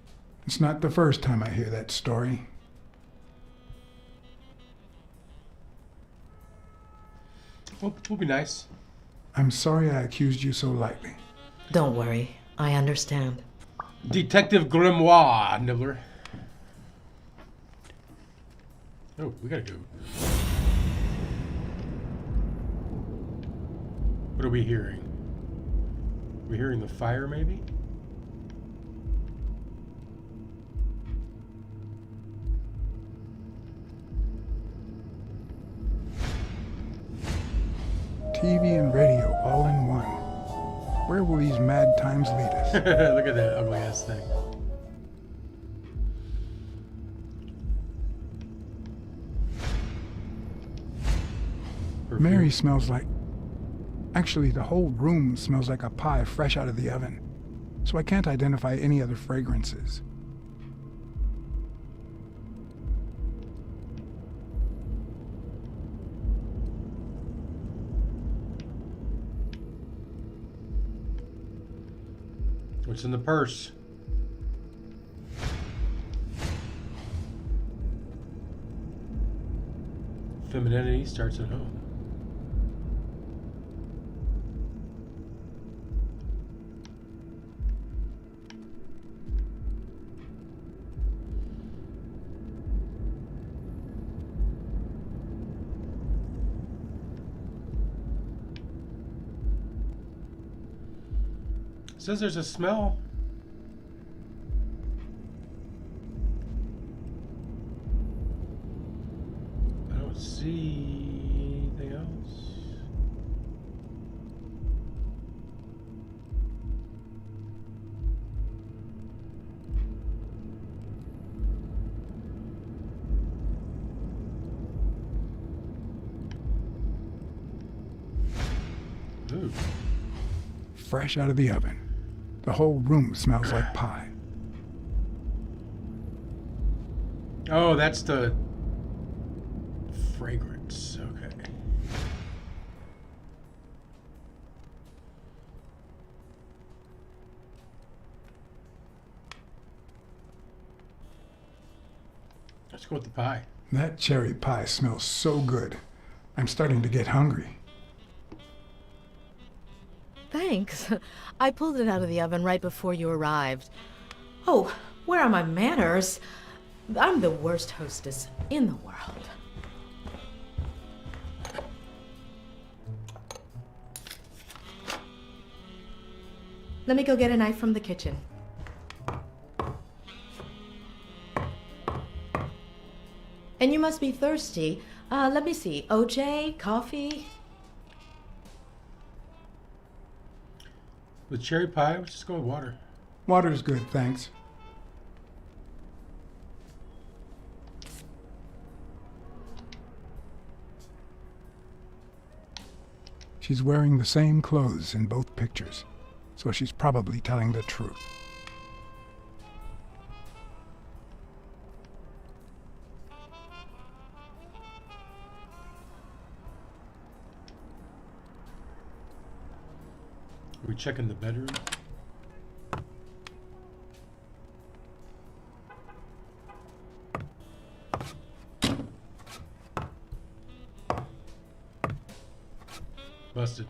It's not the first time I hear that story. We'll be nice. I'm sorry I accused you so lightly. Don't worry, I understand. Detective Grimoire, Nibbler. Oh, we gotta go. What are we hearing? Are we hearing the fire, maybe? TV and radio all in one. Where will these mad times lead us? Look at that ugly ass thing. Perfume. Mary smells like... Actually, the whole room smells like a pie fresh out of the oven. So I can't identify any other fragrances. What's in the purse? Femininity starts at home. says there's a smell. I don't see anything else. Ooh. Fresh out of the oven. The whole room smells like pie. Oh, that's the fragrance. Okay. Let's go with the pie. That cherry pie smells so good. I'm starting to get hungry. Thanks. I pulled it out of the oven right before you arrived. Oh, where are my manners? I'm the worst hostess in the world. Let me go get a knife from the kitchen. And you must be thirsty. Let me see. OJ, coffee? With cherry pie, let's just go with water. Water's good, thanks. She's wearing the same clothes in both pictures, so she's probably telling the truth. Are we checking the bedroom? Busted.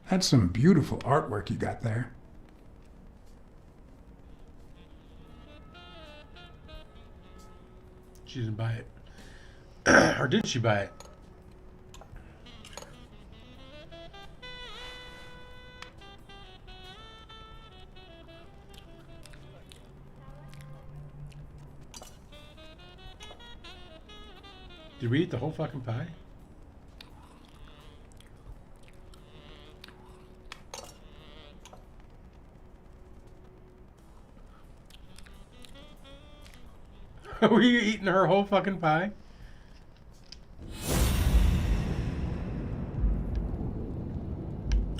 That's some beautiful artwork you got there. She didn't buy it. Or did she buy it? Did we eat the whole fucking pie? Were you eating her whole fucking pie?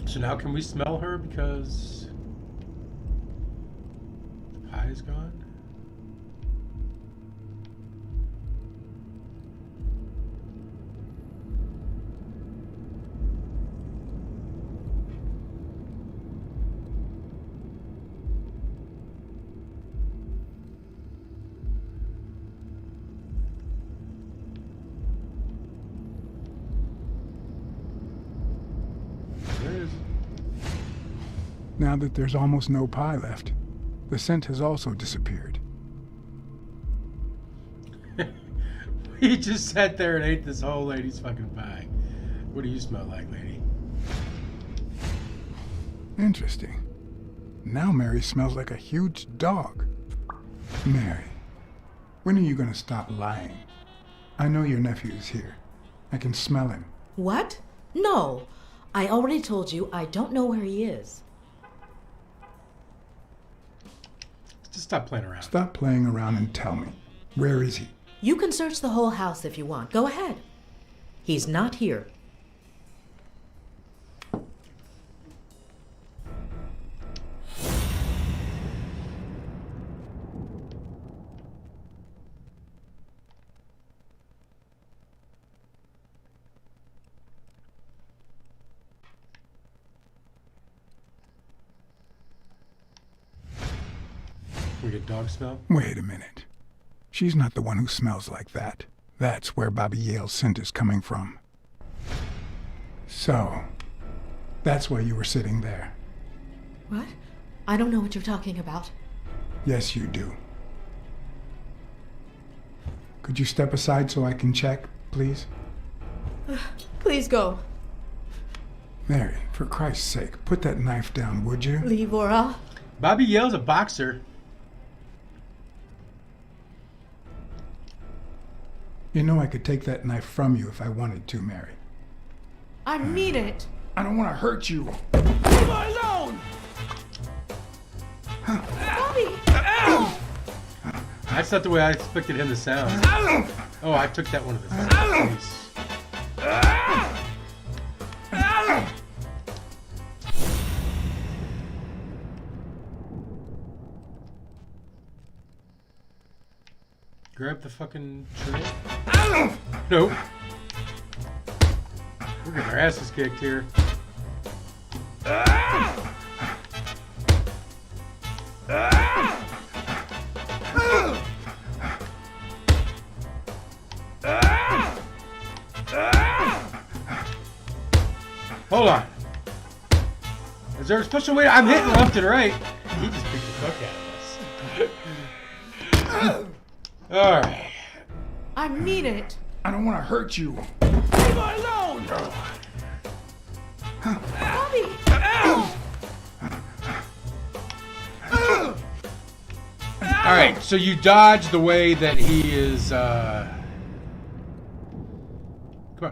So now can we smell her because the pie is gone? Now that there's almost no pie left, the scent has also disappeared. We just sat there and ate this whole lady's fucking pie. What do you smell like, lady? Interesting. Now Mary smells like a huge dog. Mary, when are you going to stop lying? I know your nephew is here. I can smell him. What? No. I already told you I don't know where he is. Just stop playing around. Stop playing around and tell me. Where is he? You can search the whole house if you want. Go ahead. He's not here. We get dog smell? Wait a minute. She's not the one who smells like that. That's where Bobby Yale's scent is coming from. So, that's why you were sitting there. What? I don't know what you're talking about. Yes, you do. Could you step aside so I can check, please? Please go. Mary, for Christ's sake, put that knife down, would you? Leave or I'll... Bobby Yale's a boxer. You know I could take that knife from you if I wanted to, Mary. I mean it. I don't want to hurt you. Leave her alone! Bobby! That's not the way I expected him to sound. Oh, I took that one to the face. Grab the fucking tray. Nope. We're getting our asses kicked here. Hold on. Is there a special way? I'm hitting left and right. He just picked the fuck out of us. Alright. I mean it. I don't want to hurt you. Leave her alone! Bobby! Alright, so you dodge the way that he is, Come on.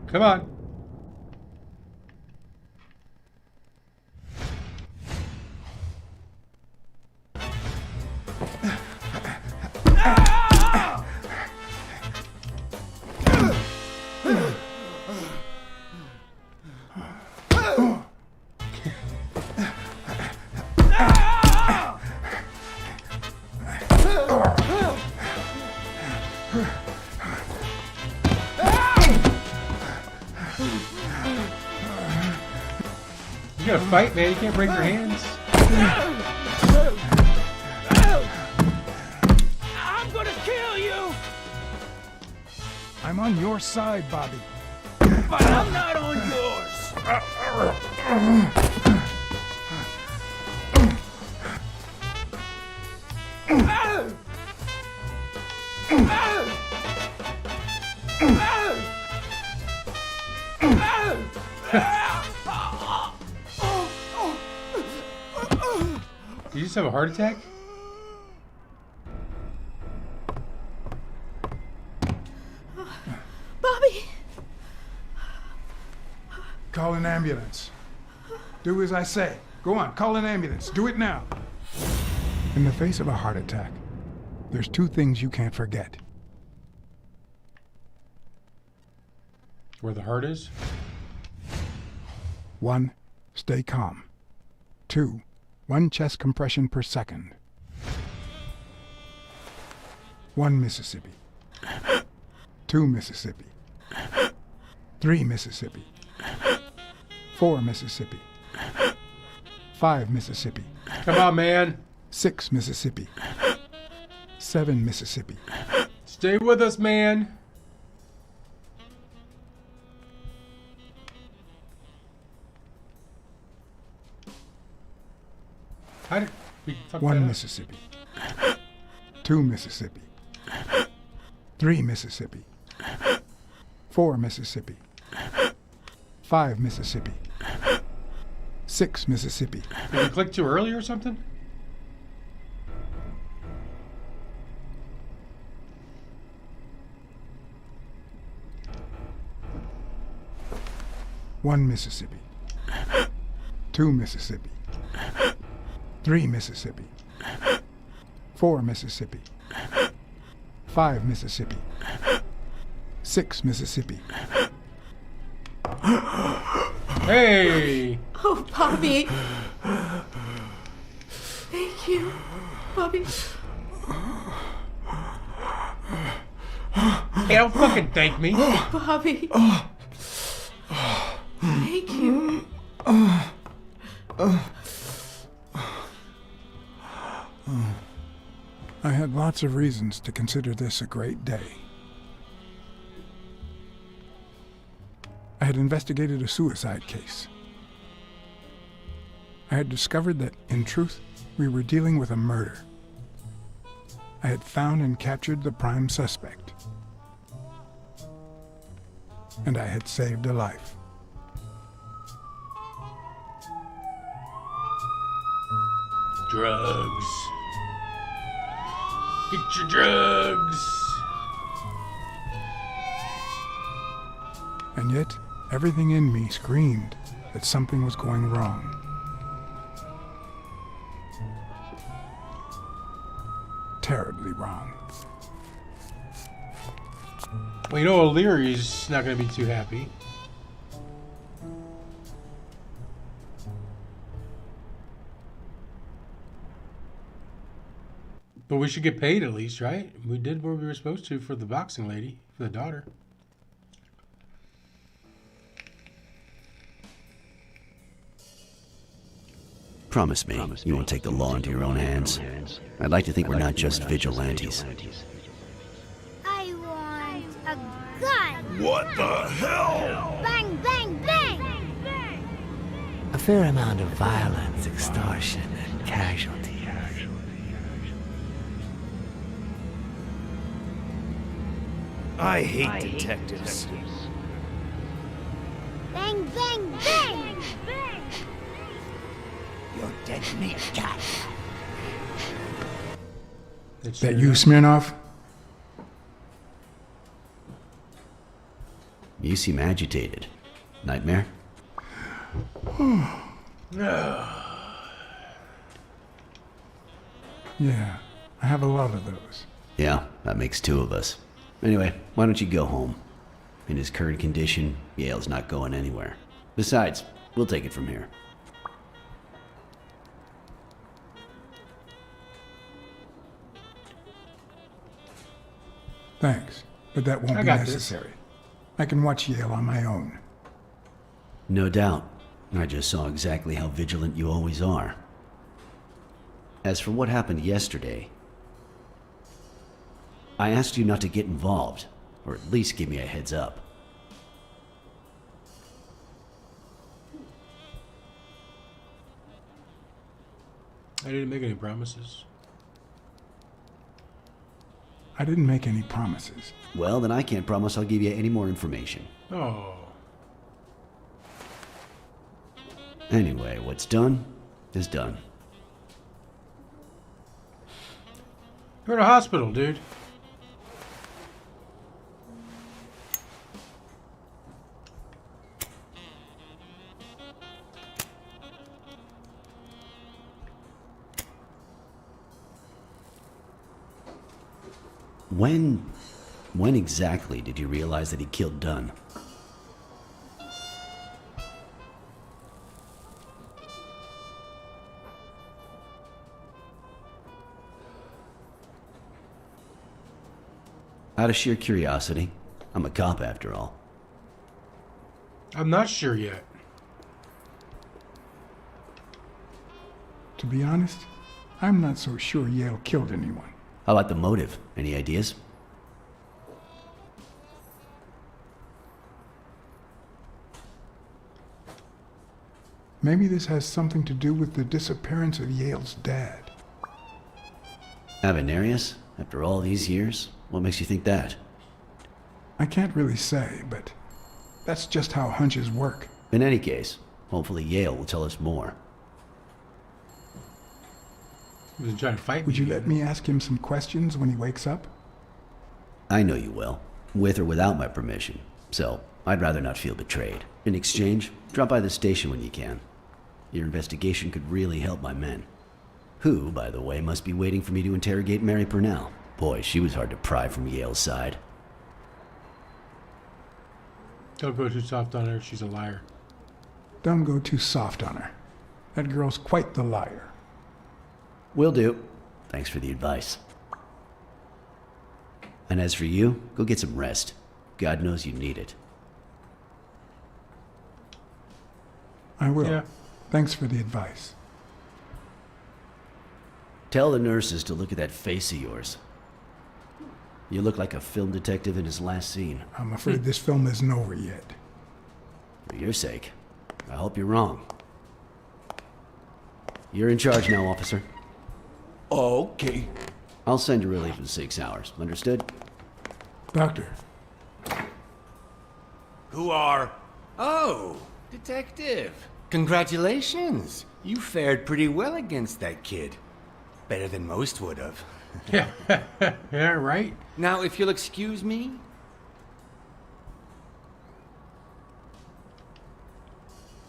Come on. You gotta fight, man. You can't break your hands. I'm gonna kill you! I'm on your side, Bobby. But I'm not on yours! Did you just have a heart attack? Bobby! Call an ambulance. Do as I say. Go on, call an ambulance. Do it now. In the face of a heart attack, there's two things you can't forget. Where the heart is? 1, stay calm. 2, 1 chest compression per second. 1 Mississippi. 2 Mississippi. 3 Mississippi. 4 Mississippi. 5 Mississippi. Come on, man. 6 Mississippi. 7 Mississippi. Stay with us, man. How did we fuck 1 that up? Mississippi. 2 Mississippi. 3 Mississippi. 4 Mississippi. 5 Mississippi. 6 Mississippi. Did we click too early or something? One Mississippi. 2 Mississippi. 3 Mississippi. 4 Mississippi. 5 Mississippi. 6 Mississippi. Hey! Oh, Bobby! Thank you, Bobby. Hey, don't fucking thank me. Bobby. Thank you. I had lots of reasons to consider this a great day. I had investigated a suicide case. I had discovered that, in truth, we were dealing with a murder. I had found and captured the prime suspect. And I had saved a life. Drugs. Get your drugs. And yet, everything in me screamed that something was going wrong. Terribly wrong. Well, you know O'Leary's not going to be too happy. But we should get paid at least, right? We did what we were supposed to for the boxing lady, for the daughter. Promise me you won't take the law into your own hands. I'd like to think we're not just vigilantes. I want a gun! What the hell? Bang, bang, bang! A fair amount of violence, extortion, and casualty. I hate detectives. Bang, bang, bang! You're dead meat, cat. That you, Smirnoff? You seem agitated. Nightmare? Yeah, I have a lot of those. Yeah, that makes two of us. Anyway, why don't you go home? In his current condition, Yale's not going anywhere. Besides, we'll take it from here. Thanks, but that won't I be got this. necessary. I can watch Yale on my own. No doubt. I just saw exactly how vigilant you always are. As for what happened yesterday, I asked you not to get involved, or at least give me a heads up. I didn't make any promises. I didn't make any promises. Well, then I can't promise I'll give you any more information. Oh. Anyway, what's done is done. You're in a hospital, dude. When exactly did you realize that he killed Dunn? Out of sheer curiosity. I'm a cop after all. I'm not sure yet. To be honest, I'm not so sure Yale killed anyone. How about the motive? Any ideas? Maybe this has something to do with the disappearance of Yale's dad. Avenarius? After all these years? What makes you think that? I can't really say, but that's just how hunches work. In any case, hopefully Yale will tell us more. He was trying to fight me. Would you let me ask him some questions when he wakes up? I know you will, with or without my permission, so I'd rather not feel betrayed. In exchange, drop by the station when you can. Your investigation could really help my men. Who, by the way, must be waiting for me to interrogate Mary Purnell. Boy, she was hard to pry from Yale's side. Don't go too soft on her. She's a liar. Don't go too soft on her. That girl's quite the liar. Will do. Thanks for the advice. And as for you, go get some rest. God knows you need it. I will. Yeah. Thanks for the advice. Tell the nurses to look at that face of yours. You look like a film detective in his last scene. I'm afraid this film isn't over yet. For your sake, I hope you're wrong. You're in charge now, officer. Okay. I'll send you relief in 6 hours. Understood? Doctor, Who are... Oh, detective. Congratulations. You fared pretty well against that kid. Better than most would have. Yeah, yeah, right. Now, if you'll excuse me...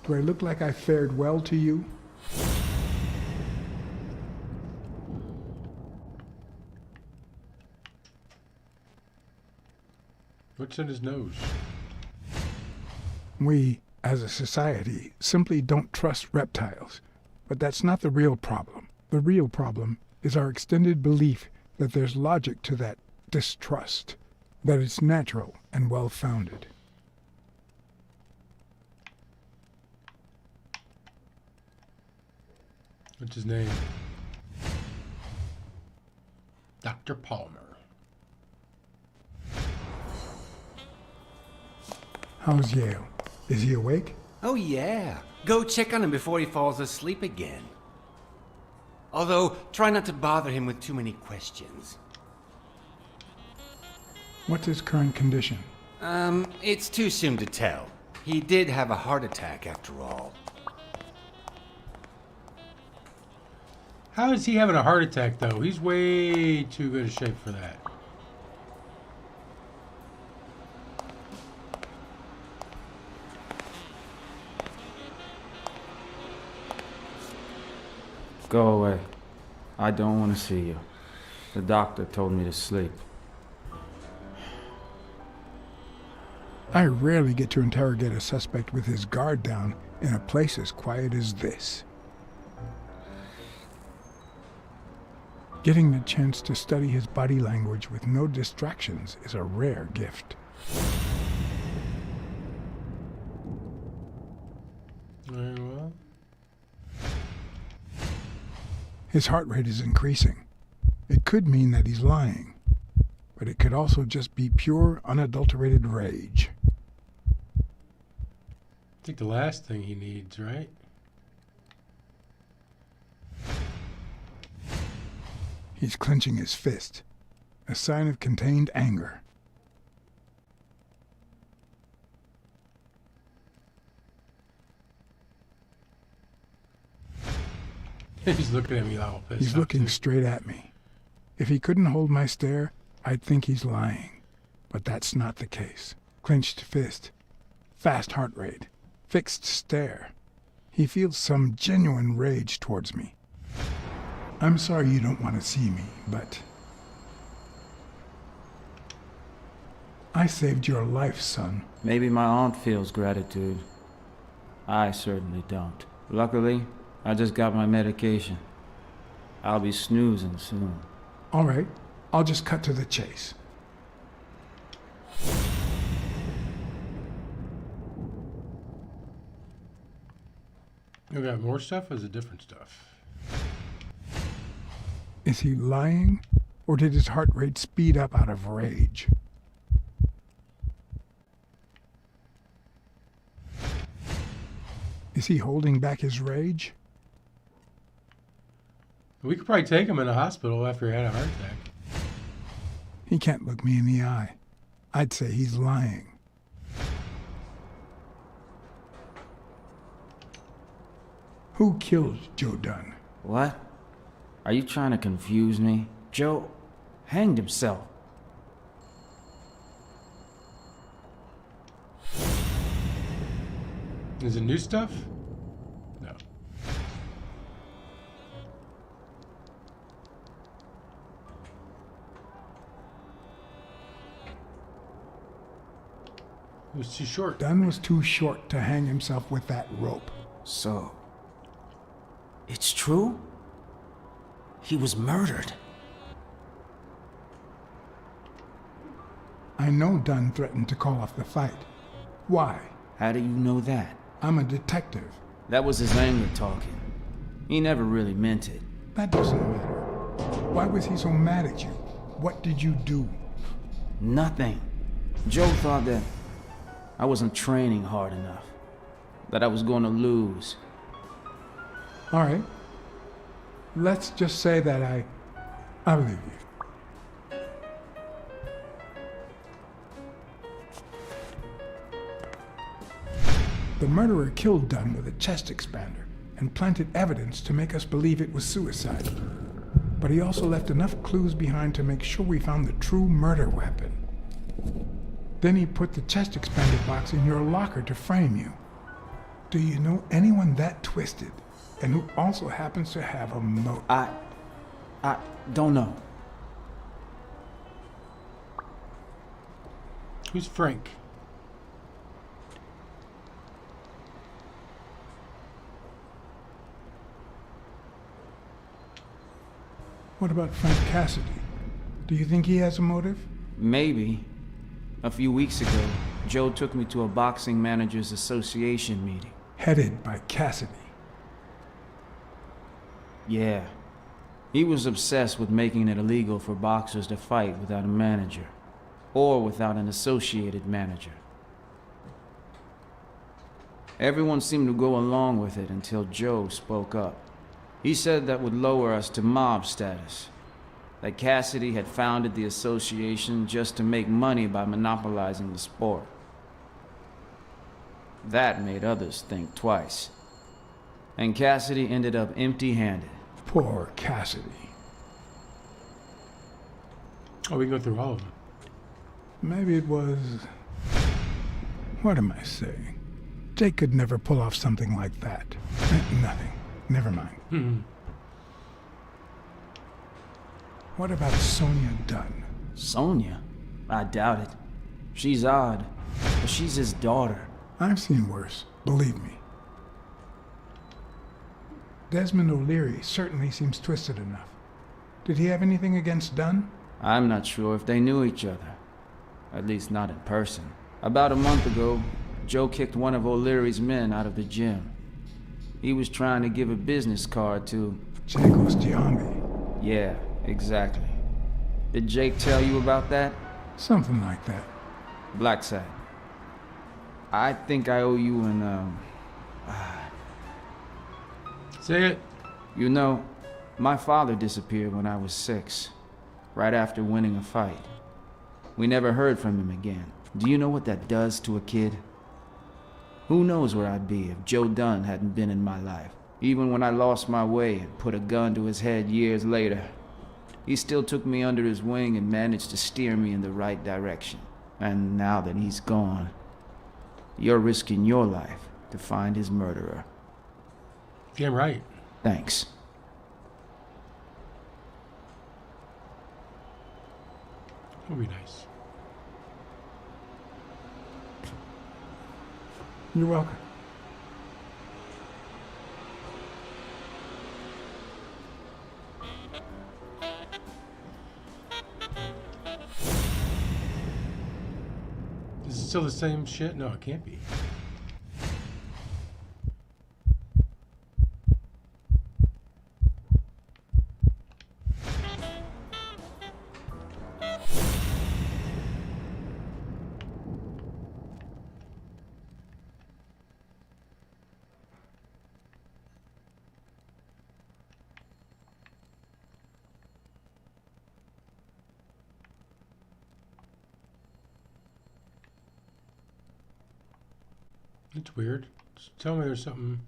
do I look like I fared well to you? What's in his nose? We, as a society, simply don't trust reptiles. But that's not the real problem. The real problem is our extended belief that there's logic to that distrust, that it's natural and well-founded. What's his name? Dr. Palmer. How's Yale? Is he awake? Oh, yeah. Go check on him before he falls asleep again. Although, try not to bother him with too many questions. What's his current condition? It's too soon to tell. He did have a heart attack after all. How is he having a heart attack, though? He's way too good a shape for that. Go away. I don't want to see you. The doctor told me to sleep. I rarely get to interrogate a suspect with his guard down in a place as quiet as this. Getting the chance to study his body language with no distractions is a rare gift. Very well. His heart rate is increasing. It could mean that he's lying, but it could also just be pure, unadulterated rage. I think the last thing he needs, right? He's clenching his fist, a sign of contained anger. He's looking at me all pissed He's off, looking too. straight at me. If he couldn't hold my stare, I'd think he's lying. But that's not the case. Clenched fist, fast heart rate, fixed stare. He feels some genuine rage towards me. I'm sorry you don't want to see me, but I saved your life, son. Maybe my aunt feels gratitude. I certainly don't. Luckily, I just got my medication. I'll be snoozing soon. All right, I'll just cut to the chase. You got more stuff or is it different stuff? Is he lying, or did his heart rate speed up out of rage? Is he holding back his rage? We could probably take him in the hospital after he had a heart attack. He can't look me in the eye. I'd say he's lying. Who killed Joe Dunn? What? Are you trying to confuse me? Joe hanged himself. Is it new stuff? No. It was too short. Dunn was too short to hang himself with that rope. So, it's true? He was murdered. I know Dunn threatened to call off the fight. Why? How do you know that? I'm a detective. That was his anger talking. He never really meant it. That doesn't matter. Why was he so mad at you? What did you do? Nothing. Joe thought that I wasn't training hard enough. That I was going to lose. All right. Let's just say that I believe you. The murderer killed Dunn with a chest expander and planted evidence to make us believe it was suicide. But he also left enough clues behind to make sure we found the true murder weapon. Then he put the chest expander box in your locker to frame you. Do you know anyone that twisted and who also happens to have a motive? I don't know. Who's Frank? What about Frank Cassidy? Do you think he has a motive? Maybe. A few weeks ago, Joe took me to a boxing managers association meeting. Headed by Cassidy. Yeah. He was obsessed with making it illegal for boxers to fight without a manager, or without an associated manager. Everyone seemed to go along with it until Joe spoke up. He said that would lower us to mob status, that Cassidy had founded the association just to make money by monopolizing the sport. That made others think twice. And Cassidy ended up empty-handed. Poor Cassidy. Oh, we can go through all of them. Maybe it was... What am I saying? Jake could never pull off something like that. Nothing. Never mind. What about Sonia Dunn? Sonia? I doubt it. She's odd, but she's his daughter. I've seen worse, believe me. Desmond O'Leary certainly seems twisted enough. Did he have anything against Dunn? I'm not sure if they knew each other. At least not in person. About a month ago, Joe kicked one of O'Leary's men out of the gym. He was trying to give a business card to... Jacob's Giambi. Yeah, exactly. Did Jake tell you about that? Something like that. Blacksad. I think I owe you an, Say it. You know, my father disappeared when I was 6, right after winning a fight. We never heard from him again. Do you know what that does to a kid? Who knows where I'd be if Joe Dunn hadn't been in my life. Even when I lost my way and put a gun to his head years later, he still took me under his wing and managed to steer me in the right direction. And now that he's gone, you're risking your life to find his murderer. Damn right. Thanks. That'll be nice. You're welcome. Is it still the same shit? No, it can't be. It's weird. Just tell me there's something.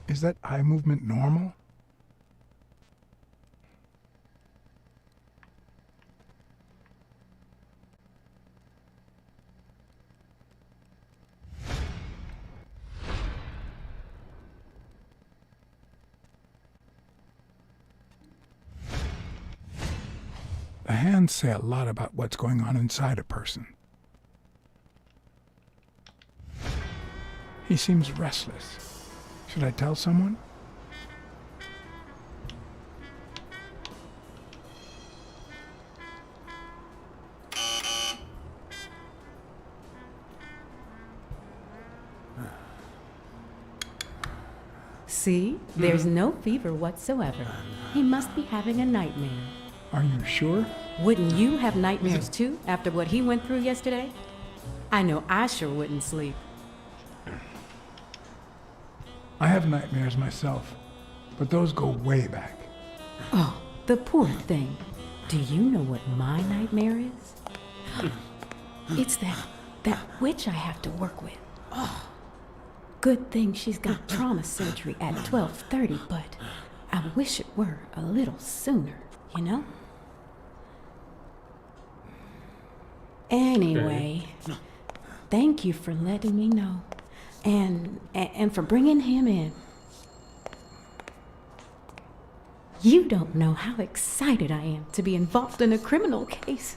Is that eye movement normal? The hands say a lot about what's going on inside a person. He seems restless. Should I tell someone? See? There's no fever whatsoever. He must be having a nightmare. Are you sure? Wouldn't you have nightmares too, after what he went through yesterday? I know I sure wouldn't sleep. I have nightmares myself, but those go way back. Oh, the poor thing. Do you know what my nightmare is? It's that witch I have to work with. Oh. Good thing she's got trauma surgery at 12:30, but I wish it were a little sooner, you know? Anyway, thank you for letting me know. And for bringing him in. You don't know how excited I am to be involved in a criminal case.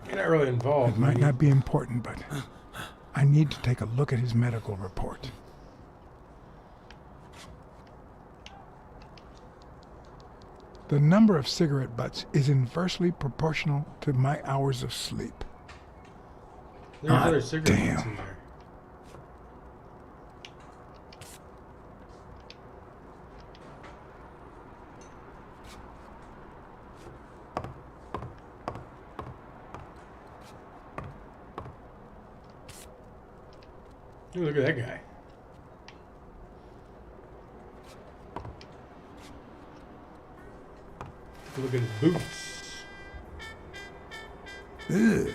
You're not really involved. It might not be important, but I need to take a look at his medical report. The number of cigarette butts is inversely proportional to my hours of sleep. There's other cigarette butts in there. Ooh, look at that guy. Look at his boots. Ugh.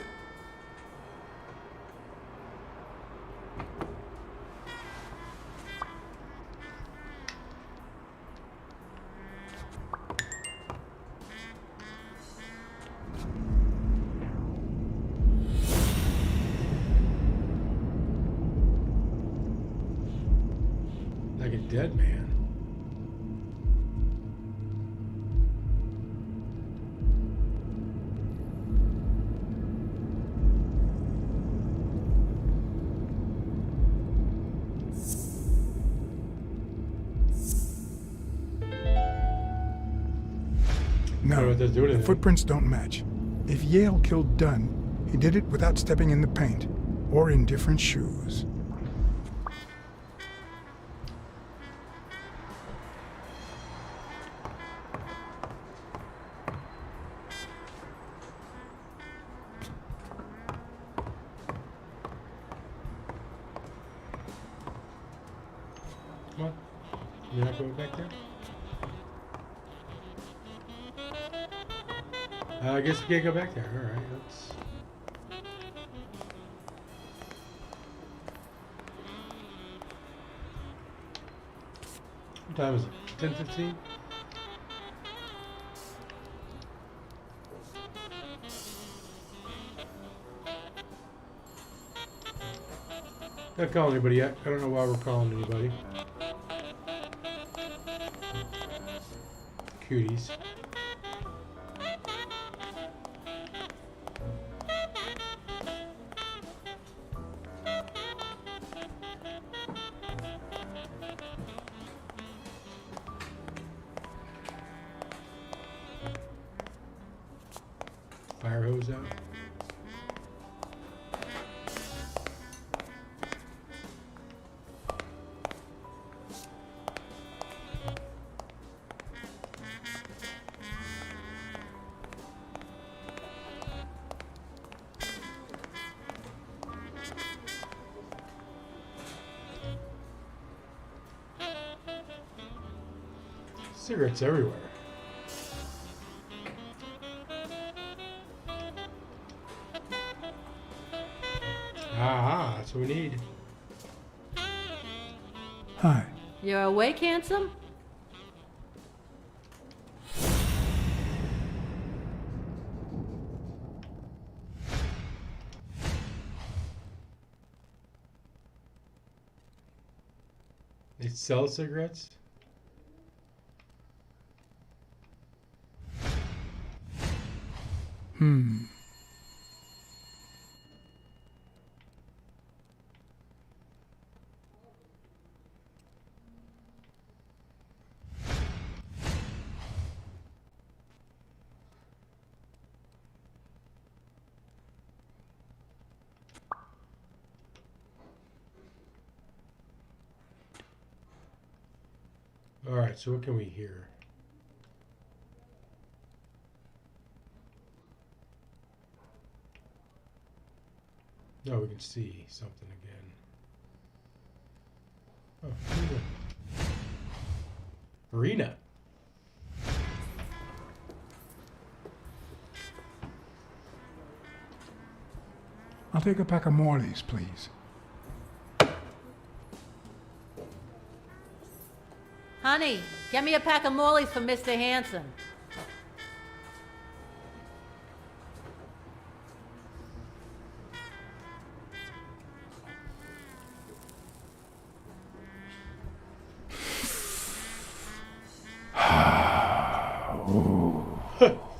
Like a dead man. No, the footprints don't match. If Yale killed Dunn, he did it without stepping in the paint, or in different shoes. Come on. You're not going back there? I guess we can't go back there. Alright, let's... What time is it? 10:15? Not calling anybody yet. I don't know why we're calling anybody. Cuties. Fire hose out. Cigarettes everywhere. Ah, that's what we need. Hi. You're awake, handsome? They sell cigarettes? Alright, so what can we hear? No, we can see something again. Oh, Arena. I'll take a pack of Morleys, please. Honey, get me a pack of Morleys for Mr. Hanson.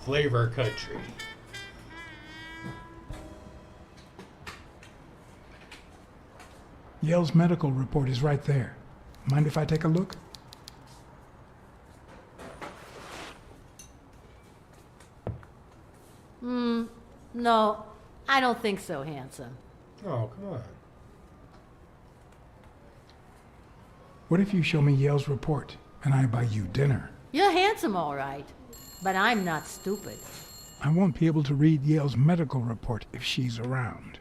Flavor country. Yale's medical report is right there. Mind if I take a look? No, I don't think so, Hanson. Oh, come on. What if you show me Yale's report and I buy you dinner? You're handsome, all right, but I'm not stupid. I won't be able to read Yale's medical report if she's around.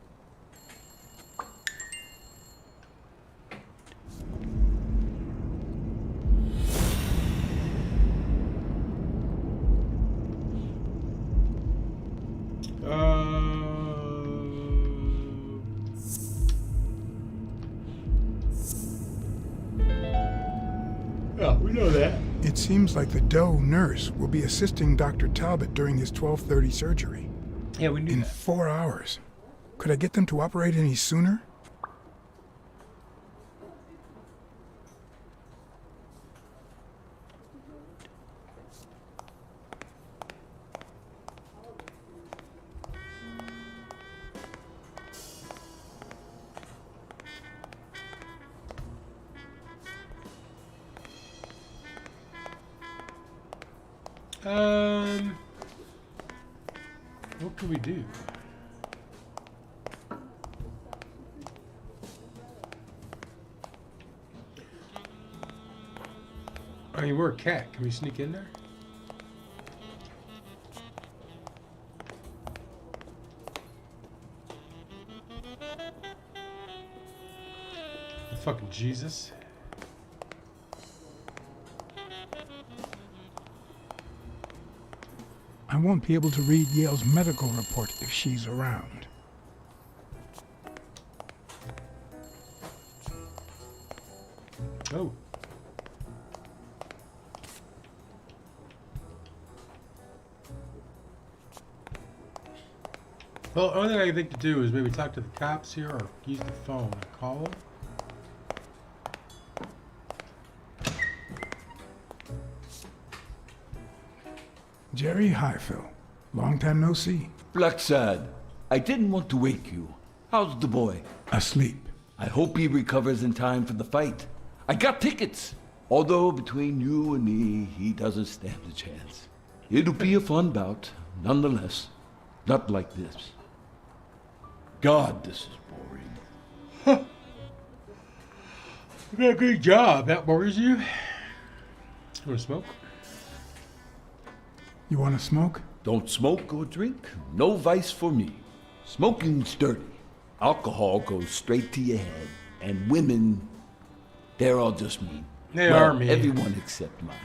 Oh, we know that. It seems like the Doe nurse will be assisting Dr. Talbot during his 12:30 surgery. Yeah, we knew In that. 4 hours. Could I get them to operate any sooner? What can we do? I mean, we're a cat. Can we sneak in there? Fucking Jesus. I won't be able to read Yale's medical report if she's around. Oh. Well, the only thing I think to do is maybe talk to the cops here or use the phone and call them. Jerry, hi, Phil. Long time no see. Blacksad, I didn't want to wake you. How's the boy? Asleep. I hope he recovers in time for the fight. I got tickets. Although between you and me, he doesn't stand a chance. It'll be a fun bout, nonetheless. Not like this. God, this is boring. You got a good job. That worries you? You want to smoke? You want to smoke? Don't smoke or drink. No vice for me. Smoking's dirty. Alcohol goes straight to your head. And women, they're all just mean. They are mean. Everyone except mine.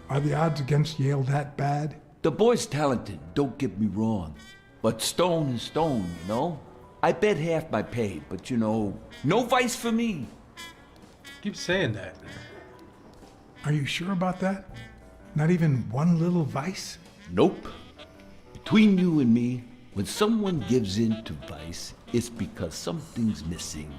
Are the odds against Yale that bad? The boy's talented, don't get me wrong. But stone is stone, you know? I bet half my pay, but you know, no vice for me. Keep saying that. Are you sure about that? Not even one little vice? Nope. Between you and me, when someone gives in to vice, it's because something's missing.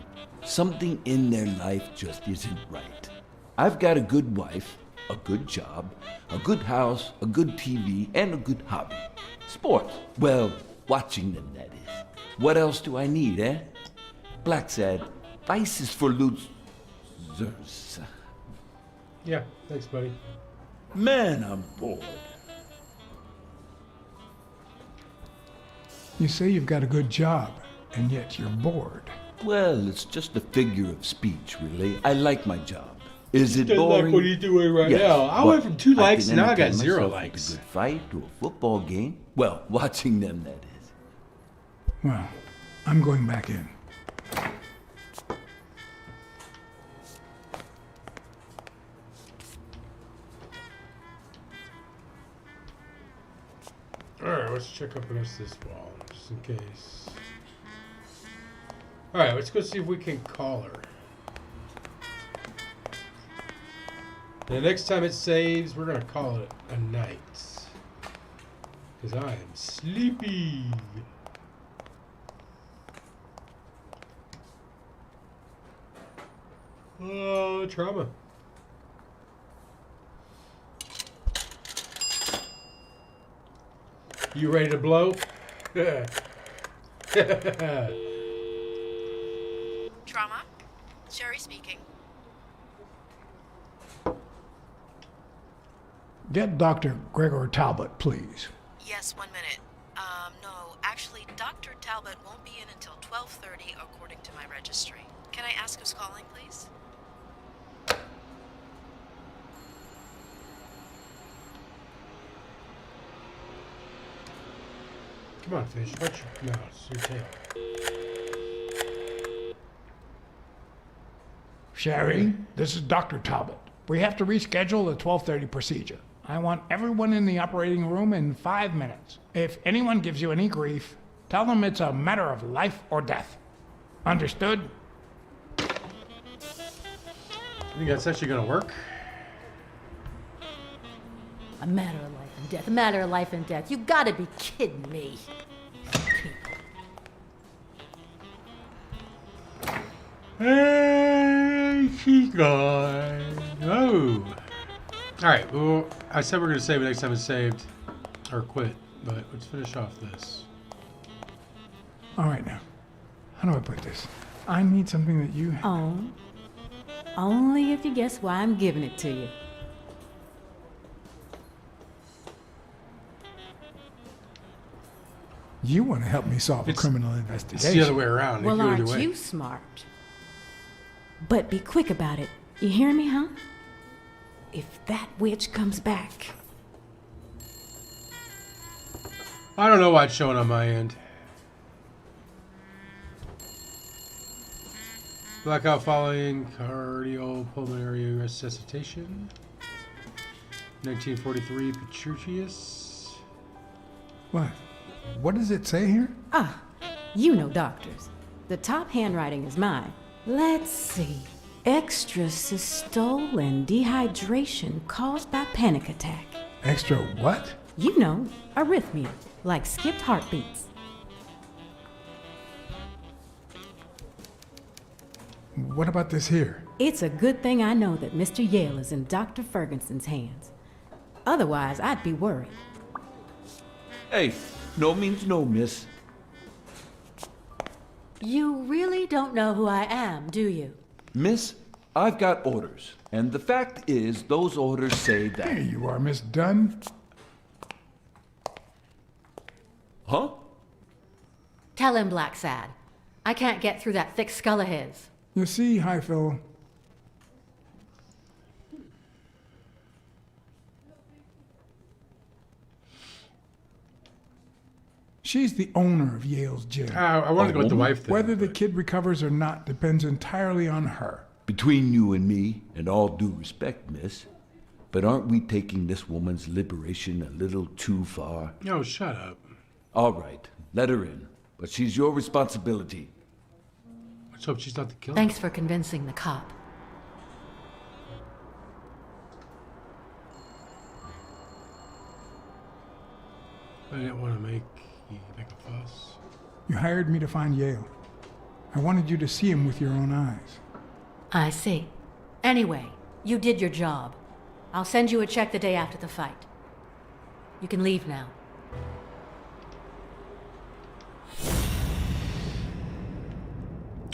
Something in their life just isn't right. I've got a good wife, a good job, a good house, a good TV, and a good hobby. Sports. Well, watching them, that is. What else do I need, eh? Blacksad, vice is for losers. Yeah, thanks, buddy. Man, I'm bored. You say you've got a good job, and yet you're bored. Well, it's just a figure of speech, really. I like my job. Is it Just boring? like what he's doing right Yes, now. I but went from 2 likes can and now I got entertain 0 myself likes. with a good fight to a football game. Well, watching them, that is. Well, I'm going back in. Alright, let's check up against this wall, just in case. Alright, let's go see if we can call her. And the next time it saves, we're gonna call it a night. Because I am sleepy. Oh, trauma. You ready to blow? Trauma? Sherry speaking. Get Dr. Gregor Talbot, please. Yes, 1 minute. No, actually, Dr. Talbot won't be in until 12:30 according to my registry. Can I ask who's calling, please? Come on, fish. Watch your mouth, your tail. Sherry, this is Dr. Talbot. We have to reschedule the 12:30 procedure. I want everyone in the operating room in 5 minutes. If anyone gives you any grief, tell them it's a matter of life or death. Understood? You think that's actually gonna work? A matter of life and death. A matter of life and death. You gotta be kidding me. Hey, she's gone. Oh. Alright, well, I said we're going to save it next time it's saved. Or quit. But let's finish off this. All right, now. How do I put this? I need something that you... Oh. Only if you guess why I'm giving it to you. You want to help me solve a criminal investigation. It's the other way around. Well, Either aren't way. you smart? But be quick about it. You hear me, huh? If that witch comes back. I don't know why it's showing on my end. Blackout following cardiopulmonary resuscitation. 1943 Petruchius. What? What does it say here? Ah, you know doctors. The top handwriting is mine. Let's see. Extrasystole and dehydration caused by panic attack. Extra what? You know, arrhythmia, like skipped heartbeats. What about this here? It's a good thing I know that Mr. Yale is in Dr. Ferguson's hands. Otherwise, I'd be worried. Hey, no means no, miss. You really don't know who I am, do you? Miss, I've got orders. And the fact is, those orders say that... There you are, Miss Dunn. Huh? Tell him, Blacksad. I can't get through that thick skull of his. You see, Highfill, she's the owner of Yale's gym. I wanted to go with the wife thing. Whether the kid recovers or not depends entirely on her. Between you and me, and all due respect, miss, but aren't we taking this woman's liberation a little too far? No, shut up. All right, let her in, but she's your responsibility. Let's hope she's not the killer. Thanks for convincing the cop. I didn't want to make a fuss. You hired me to find Yale. I wanted you to see him with your own eyes. I see. Anyway, you did your job. I'll send you a check the day after the fight. You can leave now.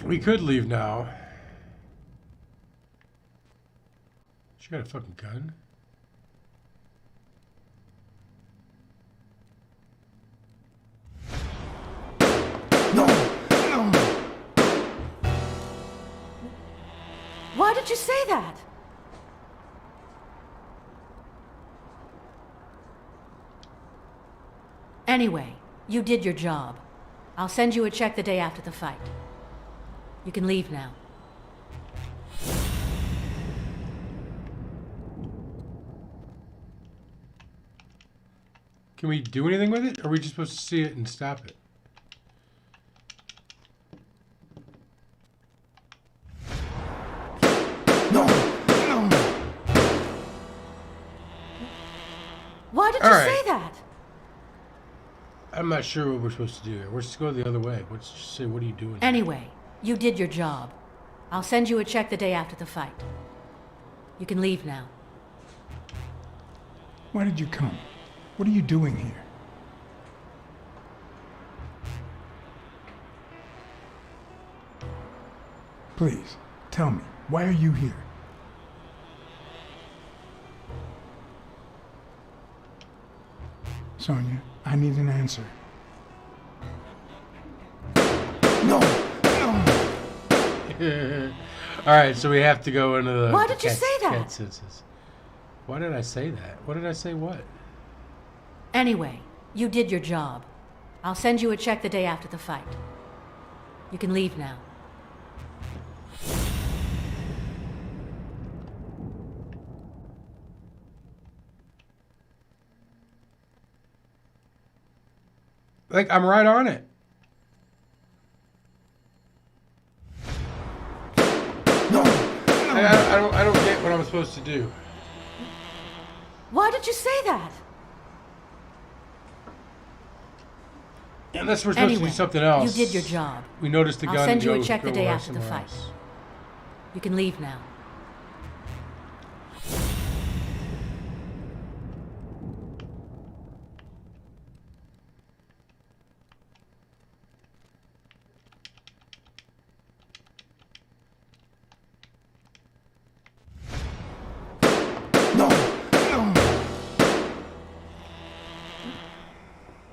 We could leave now. She got a fucking gun. Why did you say that? Anyway, you did your job. I'll send you a check the day after the fight. You can leave now. Can we do anything with it? Or are we just supposed to see it and stop it? Why did you say that? I'm not sure what we're supposed to do here. We're supposed to go the other way. Let's just say, what are you doing? Anyway, you did your job. I'll send you a check the day after the fight. You can leave now. Why did you come? What are you doing here? Please, tell me, why are you here? Sonia, I need an answer. No! Alright, so we have to go into the... Why did you say that? cat senses. Why did I say that? What did I say what? Anyway, you did your job. I'll send you a check the day after the fight. You can leave now. Like, I'm right on it. No! I don't get what I'm supposed to do. Why did you say that? Unless we're supposed to do something else. You did your job. We noticed the gun. I'll send you and a check the go day after the somewhere fight. else. You can leave now.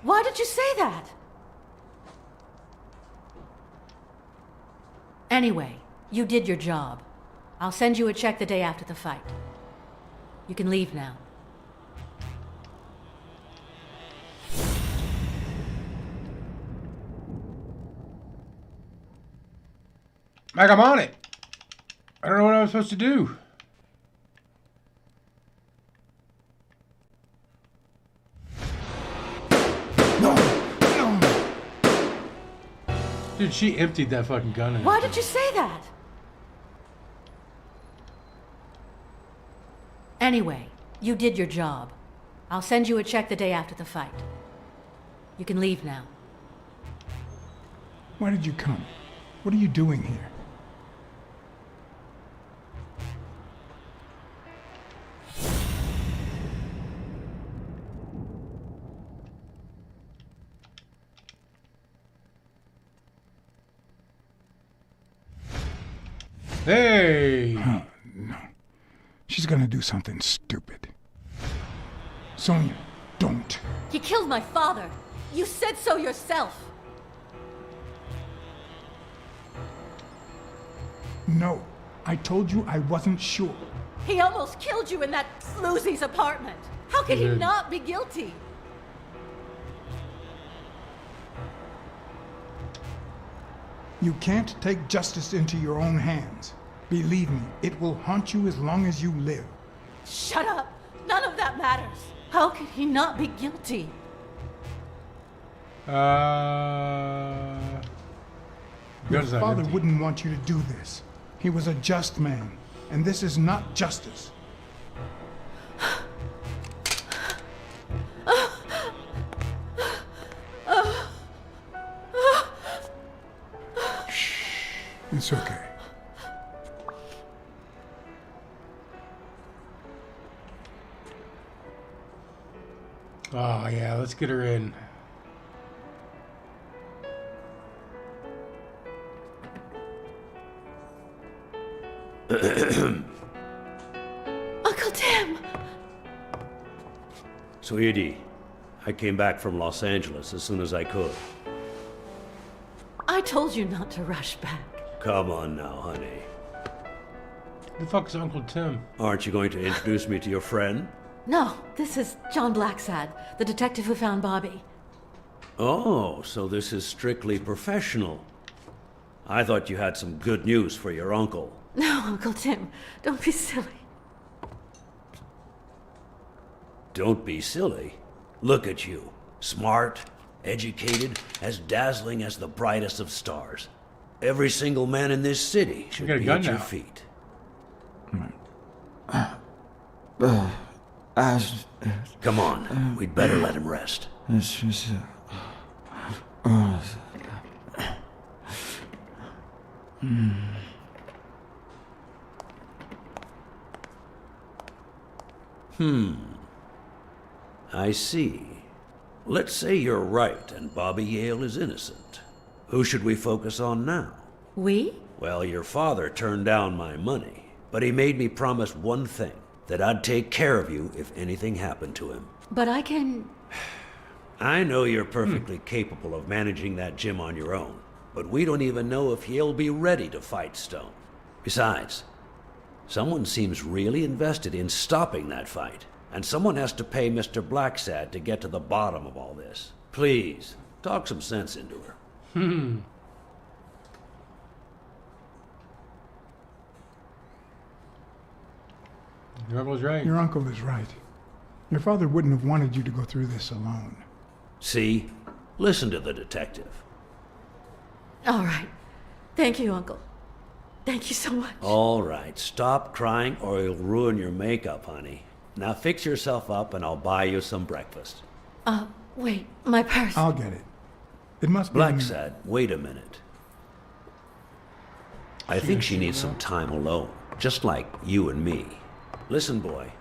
Why did you say that? Anyway, you did your job. I'll send you a check the day after the fight. You can leave now. Mike, I'm on it. I don't know what I'm supposed to do. Dude, she emptied that fucking gun in. Why did you say that? Anyway, you did your job. I'll send you a check the day after the fight. You can leave now. Why did you come? What are you doing here? Hey! No. She's gonna do something stupid. Sonia, don't. You killed my father. You said so yourself. No. I told you I wasn't sure. He almost killed you in that floozy's apartment. How could he not be guilty? You can't take justice into your own hands. Believe me, it will haunt you as long as you live. Shut up. None of that matters. How could he not be guilty? Your father wouldn't want you to do this. He was a just man, and this is not justice. Shh. It's okay. Oh, yeah, let's get her in. Uncle Tim! Sweetie, I came back from Los Angeles as soon as I could. I told you not to rush back. Come on now, honey. Who the fuck's Uncle Tim? Aren't you going to introduce me to your friend? No, this is John Blacksad, the detective who found Bobby. Oh, so this is strictly professional. I thought you had some good news for your uncle. No, Uncle Tim, don't be silly. Don't be silly. Look at you. Smart, educated, as dazzling as the brightest of stars. Every single man in this city should got a be gun at your now. feet. Come on, we'd better let him rest. It's just... I see. Let's say you're right and Bobby Yale is innocent. Who should we focus on now? We? Well, your father turned down my money, but he made me promise one thing, that I'd take care of you if anything happened to him. But I can... I know you're perfectly capable of managing that gym on your own, but we don't even know if he'll be ready to fight Stone. Besides, someone seems really invested in stopping that fight, and someone has to pay Mr. Blacksad to get to the bottom of all this. Please, talk some sense into her. Your uncle's right. Your uncle is right. Your father wouldn't have wanted you to go through this alone. See? Listen to the detective. All right. Thank you, Uncle. Thank you so much. All right, stop crying or you'll ruin your makeup, honey. Now fix yourself up and I'll buy you some breakfast. Wait, my purse. I'll get it. It must be... Blacksad, wait a minute. I think she needs some time alone, just like you and me. Listen, boy,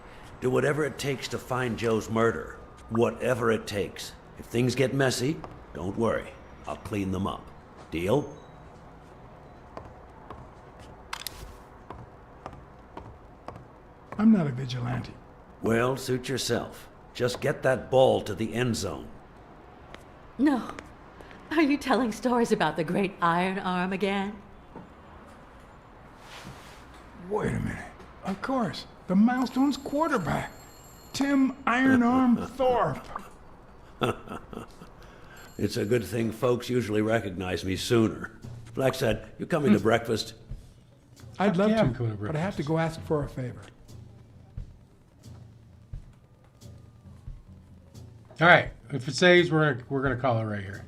do whatever it takes to find Joe's murder. Whatever it takes. If things get messy, don't worry. I'll clean them up. Deal? I'm not a vigilante. Well, suit yourself. Just get that ball to the end zone. No. Are you telling stories about the great iron arm again? Wait a minute. Of course. The Milestones quarterback. Tim Iron Arm Thorpe. It's a good thing folks usually recognize me sooner. Blacksad, you coming to breakfast? I'd love yeah, to, I'm coming to but I have to go ask for a favor. All right. If it saves, we're gonna call it right here.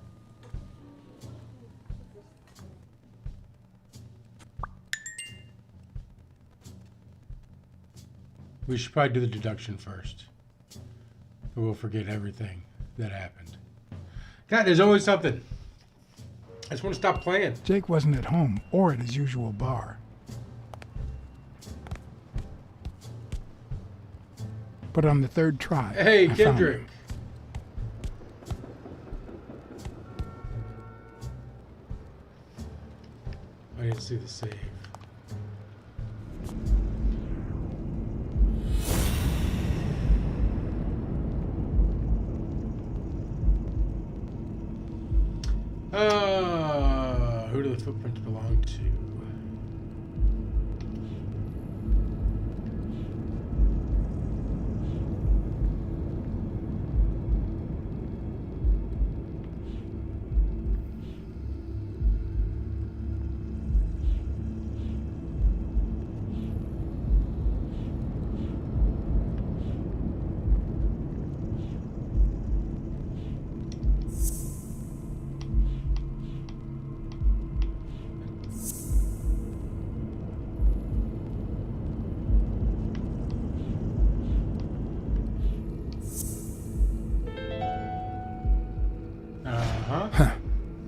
We should probably do the deduction first. Or we'll forget everything that happened. God, there's always something. I just want to stop playing. Jake wasn't at home or at his usual bar. But on the third try, Hey, I found Kendrick. him. I didn't see the save. Who do the footprints belong to?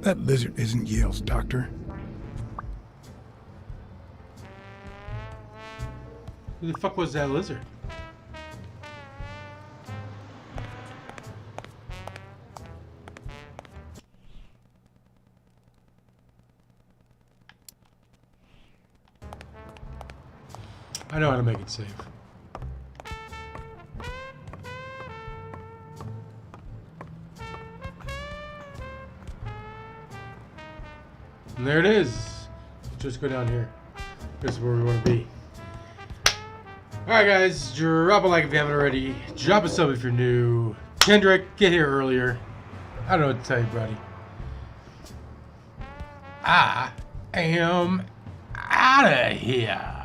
That lizard isn't Yale's doctor. Who the fuck was that lizard? I know how to make it safe. And there it is. Just go down here. This is where we want to be. Alright guys, drop a like if you haven't already. Drop a sub if you're new. Kendrick, get here earlier. I don't know what to tell you, buddy. I am out of here.